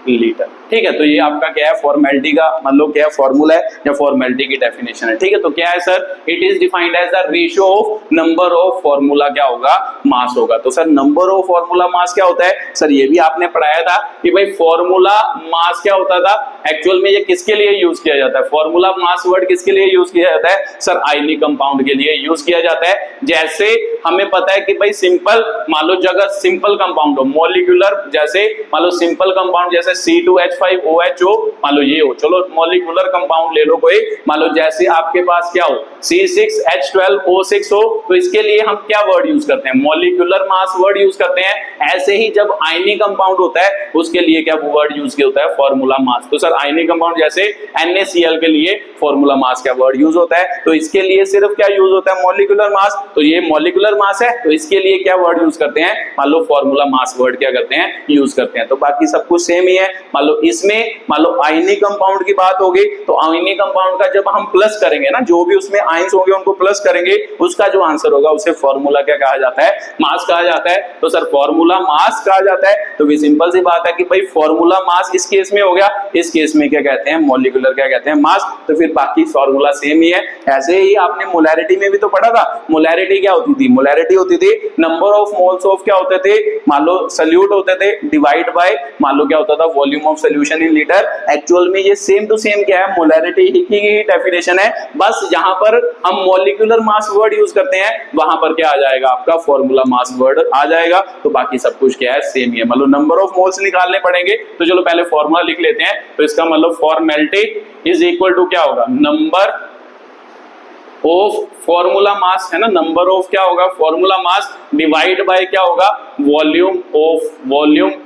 litre. ठीक है, तो ये आपका क्या है फॉर्मेलिटी का मतलब क्या है फॉर्मूला है या फॉर्मेलिटी की डेफिनेशन है। ठीक है, तो क्या है sir, it is defined as the ratio of number of formula क्या होगा मास होगा। तो sir number of formula mass क्या होता है सर, ये भी आपने पढ़ाया था कि भाई फॉर्मूला मास क्या होता था, एक्चुअल में ये किसके लिए यूज किया जाता है, फॉर्मूला मास वर्ड किसके लिए यूज किया जाता है सर, आयनिक कंपाउंड के लिए यूज किया जाता है। जैसे हमें पता है कि भाई सिंपल मान लो जगह सिंपल कंपाउंड हो, मॉलिक्यूलर जैसे मान लो सिंपल कंपाउंड जैसे C2H CH5OHO मान लो ये हो, चलो मॉलिक्यूलर कंपाउंड ले लो कोई, मान लो जैसे आपके पास क्या हो C6H12O6 हो, तो इसके लिए हम क्या वर्ड यूज करते हैं, मॉलिक्यूलर मास वर्ड यूज करते हैं। ऐसे ही जब आयनिक कंपाउंड होता है उसके लिए क्या वर्ड यूज किया होता है, फॉर्मूला मास। तो सर आयनिक कंपाउंड जैसे NaCl के लिए फॉर्मूला मास क्या वर्ड यूज होता है, तो इसके लिए सिर्फ क्या यूज होता है, मॉलिक्यूलर मास। तो ये मॉलिक्यूलर मास है, तो इसके लिए क्या वर्ड यूज करते हैं, मान लो फॉर्मूला मास वर्ड क्या करते हैं, यूज करते हैं। तो बाकी सब कुछ सेम ही है। मान लो इसमें मान लो आयनिक कंपाउंड की बात होगी, तो आयनिक कंपाउंड का जब हम प्लस करेंगे ना, जो भी उसमें आयंस होंगे उनको प्लस करेंगे, उसका जो आंसर होगा उसे फॉर्मूला क्या कहा जाता है, मास कहा जाता है। तो सर फॉर्मूला मास कहा जाता है। तो भी सिंपल सी बात है कि भाई फॉर्मूला मास इस केस में हो गया, इस केस में क्या कहते हैं, मॉलिक्यूलर क्या कहते हैं, मास। तो फिर बाकी फॉर्मूला सेम ही है। ऐसे ही आपने मोलैरिटी में भी तो पढ़ा था, मोलैरिटी क्या होती थी, मोलैरिटी होती थी नंबर ऑफ मोल्स ऑफ क्या होते थे, मान लो सॉल्यूट होते थे, डिवाइड बाय मान लो क्या होता था, volume of solution in litre. Actual में ये सेम टू सेम क्या है, मोलैरिटी की डेफिनेशन है, बस जहां पर हम मॉलिक्यूलर मास वर्ड यूज करते हैं वहां पर क्या आ जाएगा, आपका फॉर्मूला मास वर्ड आ जाएगा। तो बाकी सब कुछ क्या है, सेम ही है। मतलब नंबर ऑफ मोल्स निकालने पड़ेंगे, तो चलो पहले फॉर्मूला लिख लेते हैं। तो इसका मतलब फॉर्मेलिटी इज इक्वल टू क्या होगा, नंबर ऑफ फॉर्मूला मास है ना, नंबर ऑफ क्या होगा, फॉर्मूला मास डिवाइड बाय क्या होगा, वॉल्यूम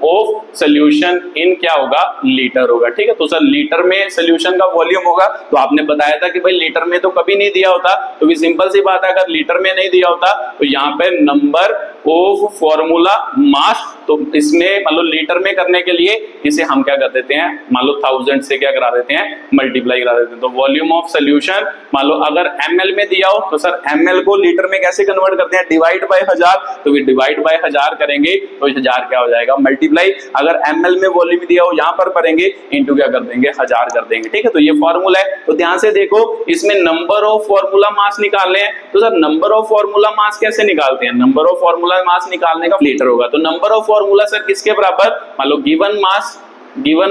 ऑफ सॉल्यूशन इन क्या होगा, लीटर होगा। ठीक है, तो सर लीटर में सॉल्यूशन का वॉल्यूम होगा। तो आपने बताया था कि भाई लीटर में तो कभी नहीं दिया होता, तो भी सिंपल सी बात है, अगर लीटर में नहीं दिया होता तो यहाँ पे नंबर ऑफ फॉर्मूला मास, तो इसमें मान लो लीटर में करने के लिए इसे हम क्या कर देते हैं, मान लो 1000 से क्या करा देते हैं, मल्टीप्लाई करा देते हैं। तो वॉल्यूम ऑफ सॉल्यूशन मान लो अगर ml में दिया हो, तो सर ml को लीटर में कैसे कन्वर्ट करते हैं, डिवाइड बाय 1000। तो भी डिवाइड बाय 1000 करेंगे तो 1000 क्या हो जाएगा, मल्टीप्लाई। अगर ml में वॉल्यूम दिया हो यहाँ पर करेंगे, इंटू क्या कर देंगे, 1000 कर देंगे। ठीक है, तो ये फॉर्मूला है। तो ध्यान से देखो, इसमें नंबर ऑफ फॉर्मूला मास निकालने हैं। तो सर नंबर ऑफ फॉर्मूला मास कैसे निकालते हैं, नंबर ऑफ फॉर्मूला मास निकालने का लीटर होगा। तो नंबर ऑफ फॉर्मूला सर किसके बराबर, मान लो गिवन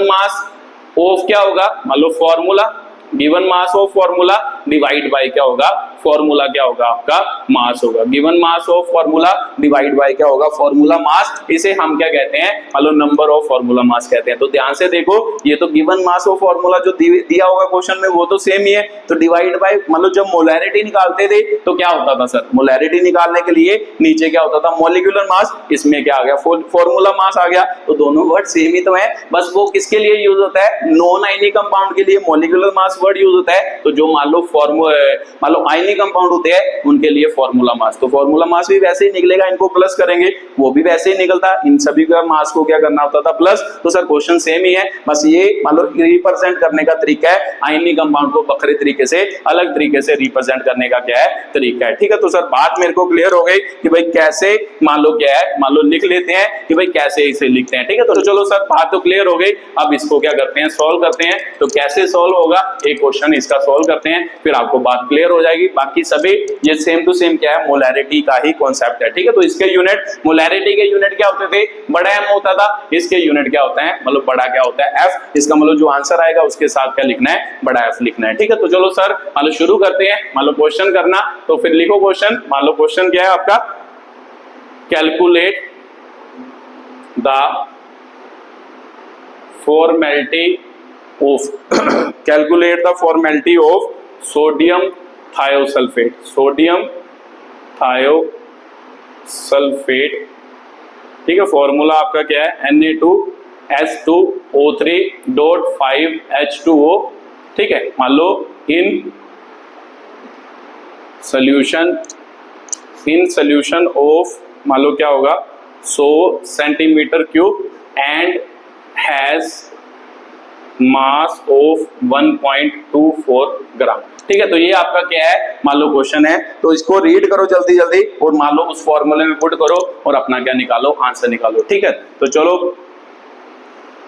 मास ऑफ क्या होगा, मान लो formula, given mass of formula divide by क्या होगा, फॉर्मूला क्या होगा, आपका मास होगा। Given mass of formula divide by क्या होगा, फॉर्मूला मास। इसे हम क्या कहते हैं, मान लो नंबर ऑफ फॉर्मूला मास कहते हैं। तो ध्यान से देखो, ये तो गिवन मास ऑफ फॉर्मूला जो दिया होगा क्वेश्चन में वो तो सेम ही है। तो डिवाइड बाय मतलब जब मोलैरिटी निकालते थे तो क्या होता था सर, मोलैरिटी निकालने के लिए नीचे क्या होता था, मॉलिक्यूलर मास, इसमें क्या आ गया, फॉर्मूला मास आ गया। तो दोनों वर्ड सेम ही तो है, बस वो किसके लिए यूज होता है, नॉन आयनिक कंपाउंड के लिए मॉलिक्यूलर मास वर्ड यूज होता है। तो जो मान लो आयनिक कंपाउंड होते हैं उनके लिए फॉर्मूला मास। तो फॉर्मूला मास भी वैसे ही निकलेगा, इनको प्लस करेंगे वो भी वैसे ही निकलता, इन सभी का मास को क्या करना होता था, प्लस। तो सर क्वेश्चन सेम ही है, बस ये मान लो रिप्रेजेंट करने का तरीका है, आयनिक कंपाउंड को बखरे तरीके से, अलग तरीके से रिप्रेजेंट करने का क्या है, तरीका है। ठीक है, तो सर बात मेरे को क्लियर हो गई कि भाई कैसे मान लो क्या है, मान लो लिख लेते हैं कि भाई कैसे इसे लिखते हैं। ठीक है, तो चलो सर बात तो क्लियर हो गई। अब इसको क्या करते हैं, सॉल्व करते हैं। तो कैसे सॉल्व होगा, एक क्वेश्चन इसका सॉल्व करते हैं, फिर आपको बात क्लियर हो जाएगी। बाकी सभी ये सेम टू सेम क्या है, मोलैरिटी का ही कॉन्सेप्ट है। ठीक है, तो इसके यूनिट, मोलैरिटी के यूनिट क्या होते थे, बड़ा M होता था, इसके यूनिट क्या होता है, मतलब बड़ा क्या होता है, F। इसका मतलब जो आंसर आएगा उसके साथ क्या लिखना है, बड़ा F लिखना है। ठीक है, तो चलो सर मान लो शुरू करते हैं। मान लो क्वेश्चन करना, तो फिर लिखो क्वेश्चन। मान लो क्वेश्चन क्या है आपका, calculate the formality of calculate the formality of sodium thiosulphate, sodium thiosulphate. ठीक है, फॉर्मूला आपका क्या है, Na2S2O3.5H2O। ठीक है, मान लो इन सॉल्यूशन ऑफ मान लो क्या होगा 100 centimetre cube and has mass of 1.24 ग्राम। ठीक है, तो ये आपका क्या है, मान लो क्वेश्चन है। तो इसको रीड करो जल्दी जल्दी और मान लो उस फॉर्मूले में पुट करो और अपना क्या निकालो, आंसर निकालो। ठीक है, तो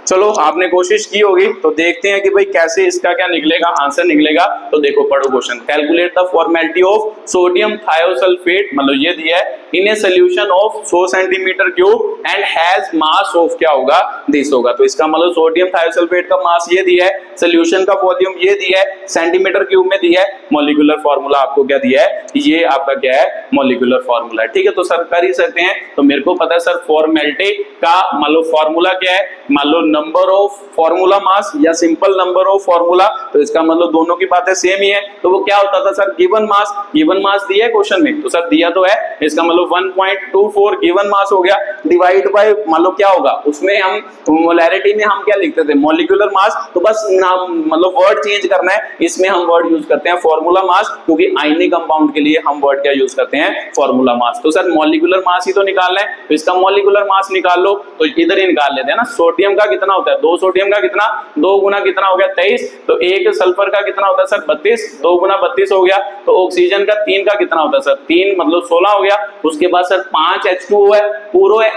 चलो आपने कोशिश की होगी, तो देखते हैं कि भाई कैसे इसका क्या निकलेगा, आंसर निकलेगा। तो देखो पढ़ो question, calculate the formality of sodium thiosulphate, मतलब ये दिया है, in a solution of 100 centimetre cube and has mass of क्या होगा, दिस होगा। तो इसका मतलब सोडियम थायोसल्फेट का मास ये दिया है, सोल्यूशन का वॉल्यूम ये दिया है, सेंटीमीटर क्यूब में दिया है, मॉलिक्यूलर फॉर्मूला आपको क्या दिया है, ये आपका क्या है, मॉलिक्यूलर फॉर्मूला है। ठीक है, तो सर कर ही सकते हैं। तो मेरे को पता है सर फॉर्मेलिटी का मान लो फॉर्मूला क्या है, मान लो नंबर ऑफ फॉर्मूला मास या सिंपल नंबर ऑफ फॉर्मूला, तो इसका मतलब दोनों की बातें सेम ही है। तो वो क्या होता था सर, गिवन मास दिया है क्वेश्चन में, तो सर दिया तो है, इसका मतलब 1.24 गिवन मास हो गया, डिवाइड बाय मान लो क्या होगा उसमें, हम मोलैरिटी में हम क्या लिखते थे मॉलिक्यूलर मास, तो बस नाम मतलब वर्ड चेंज करना है, इसमें हम वर्ड यूज करते हैं फॉर्मूला मास, क्योंकि आयनिक कंपाउंड के लिए हम वर्ड क्या यूज करते हैं, फॉर्मूला मास। तो सर मॉलिक्यूलर मास ही तो निकालना है, तो इसका मॉलिक्यूलर मास निकाल लो, तो इधर ही निकाल लेते हैं ना। सोडियम का कितना होता है, 2 सोडियम का कितना, 2 गुना कितना हो गया 23, तो 1 सल्फर का कितना होता है सर 32, 2 गुना 32 हो गया। तो ऑक्सीजन का 3 का कितना होता है सर, 3 मतलब 16 हो गया। उसके बाद सर 5 H2O है,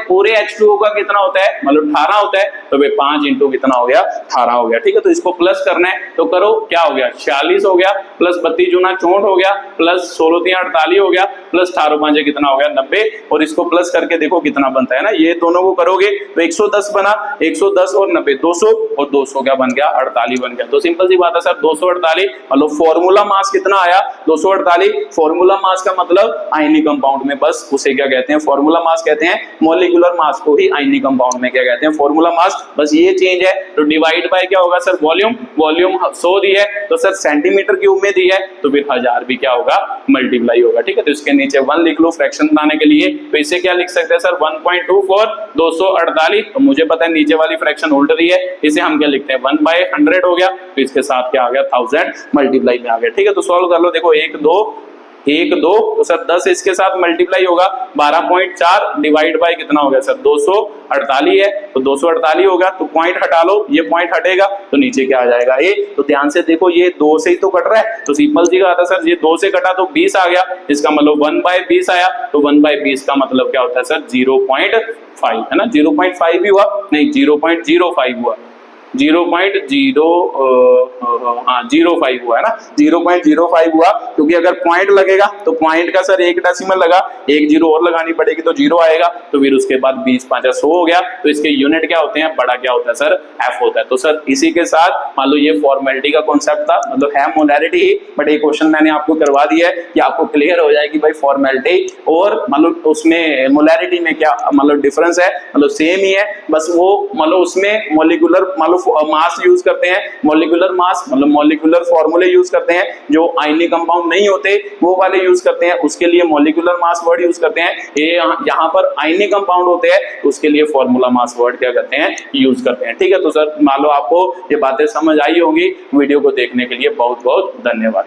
पूरे H2O का कितना होता है, मतलब 18 होता है, तो भाई 5 इंटू कितना हो गया, 18 हो गया। ठीक है, तो इसको प्लस करना है, तो करो, क्या हो गया 46 हो गया, प्लस 32 गुना 64 हो गया, प्लस 16 3 48 हो गया, प्लस 18 5 कितना हो गया 90, और इसको प्लस करके देखो कितना बनता है ना, ये दोनों को करोगे तो 110 बना, 110 और 90 200, और 200 क्या बन गया 48 बन गया। तो सिंपल सी बात है सर 248, मतलब फॉर्मूला मास कितना आया 248, फॉर्मूला मास का मतलब आयनिक कंपाउंड में, बस उसे क्या कहते हैं फॉर्मूला मास कहते हैं, मॉलिक्यूलर मास को ही आयनिक कंपाउंड में क्या कहते हैं फॉर्मूला मास, बस ये चेंज है। तो डिवाइड बाय क्या होगा सर वॉल्यूम 100 दी है, तो सर सेंटीमीटर क्यूब में दी है, तो फिर 1000 भी क्या होगा मल्टीप्लाई होगा। ठीक है, तो इसके नीचे 1 लिख लो फ्रैक्शन बनाने के लिए, तो इसे क्या लिख सकते हैं सर 1.24 248, तो मुझे पता है नीचे वाली फ्रैक्शन उल्ट रही है, इसे हम क्या लिखते हैं 1/100 हो गया, तो इसके साथ क्या आ गया 1000 मल्टीप्लाई में आ गया। ठीक है, तो सॉल्व कर लो, देखो 1 2 तो सर 10 इसके साथ मल्टीप्लाई होगा, 12.4 डिवाइड बाय कितना हो गया सर 248 है, तो 248 होगा, तो पॉइंट हटा लो, ये पॉइंट हटेगा तो नीचे क्या आ जाएगा ए। तो ध्यान से देखो ये 2 से ही तो कट रहा है, तो सिंपल सी बात है सर, ये 2 से कटा तो 20 आ गया, इसका मतलब 1/20 आया, तो 1/20 का मतलब क्या होता है सर 0.5 है ना, 0.5 भी हुआ नहीं 0.05 हुआ, 0.05 हुआ है ना, 0.05 हुआ, क्योंकि अगर पॉइंट लगेगा तो पॉइंट का सर 1 डेसिमल लगा, 1 जीरो और लगानी पड़ेगी तो 0 आएगा, तो फिर उसके बाद 20 5 100 हो गया, तो इसके यूनिट क्या होते हैं, बड़ा क्या होता है सर F होता है। तो सर इसी के साथ मान लो ये फॉर्मेलिटी का कॉन्सेप्ट था, मतलब है मोलैरिटी ही, बट ये क्वेश्चन मैंने आपको करवा दिया है कि आपको क्लियर हो जाए कि भाई फॉर्मेलिटी और मतलब उसमें मोलैरिटी में क्या मतलब डिफरेंस है, मतलब सेम ही है, बस वो मतलब उसमें मॉलिक्यूलर मतलब मास यूज करते हैं, मॉलिक्यूलर मास मतलब मॉलिक्यूलर फॉर्मूले यूज करते हैं, जो आयनिक कंपाउंड नहीं होते वो वाले यूज करते हैं, उसके लिए मॉलिक्यूलर मास वर्ड यूज करते हैं। ये यहाँ पर आयनिक कंपाउंड होते हैं, उसके लिए फॉर्मूला मास वर्ड क्या करते हैं यूज करते हैं। ठीक है, तो सर मान लो आपको ये बातें समझ आई होंगी, वीडियो को देखने के लिए बहुत बहुत धन्यवाद।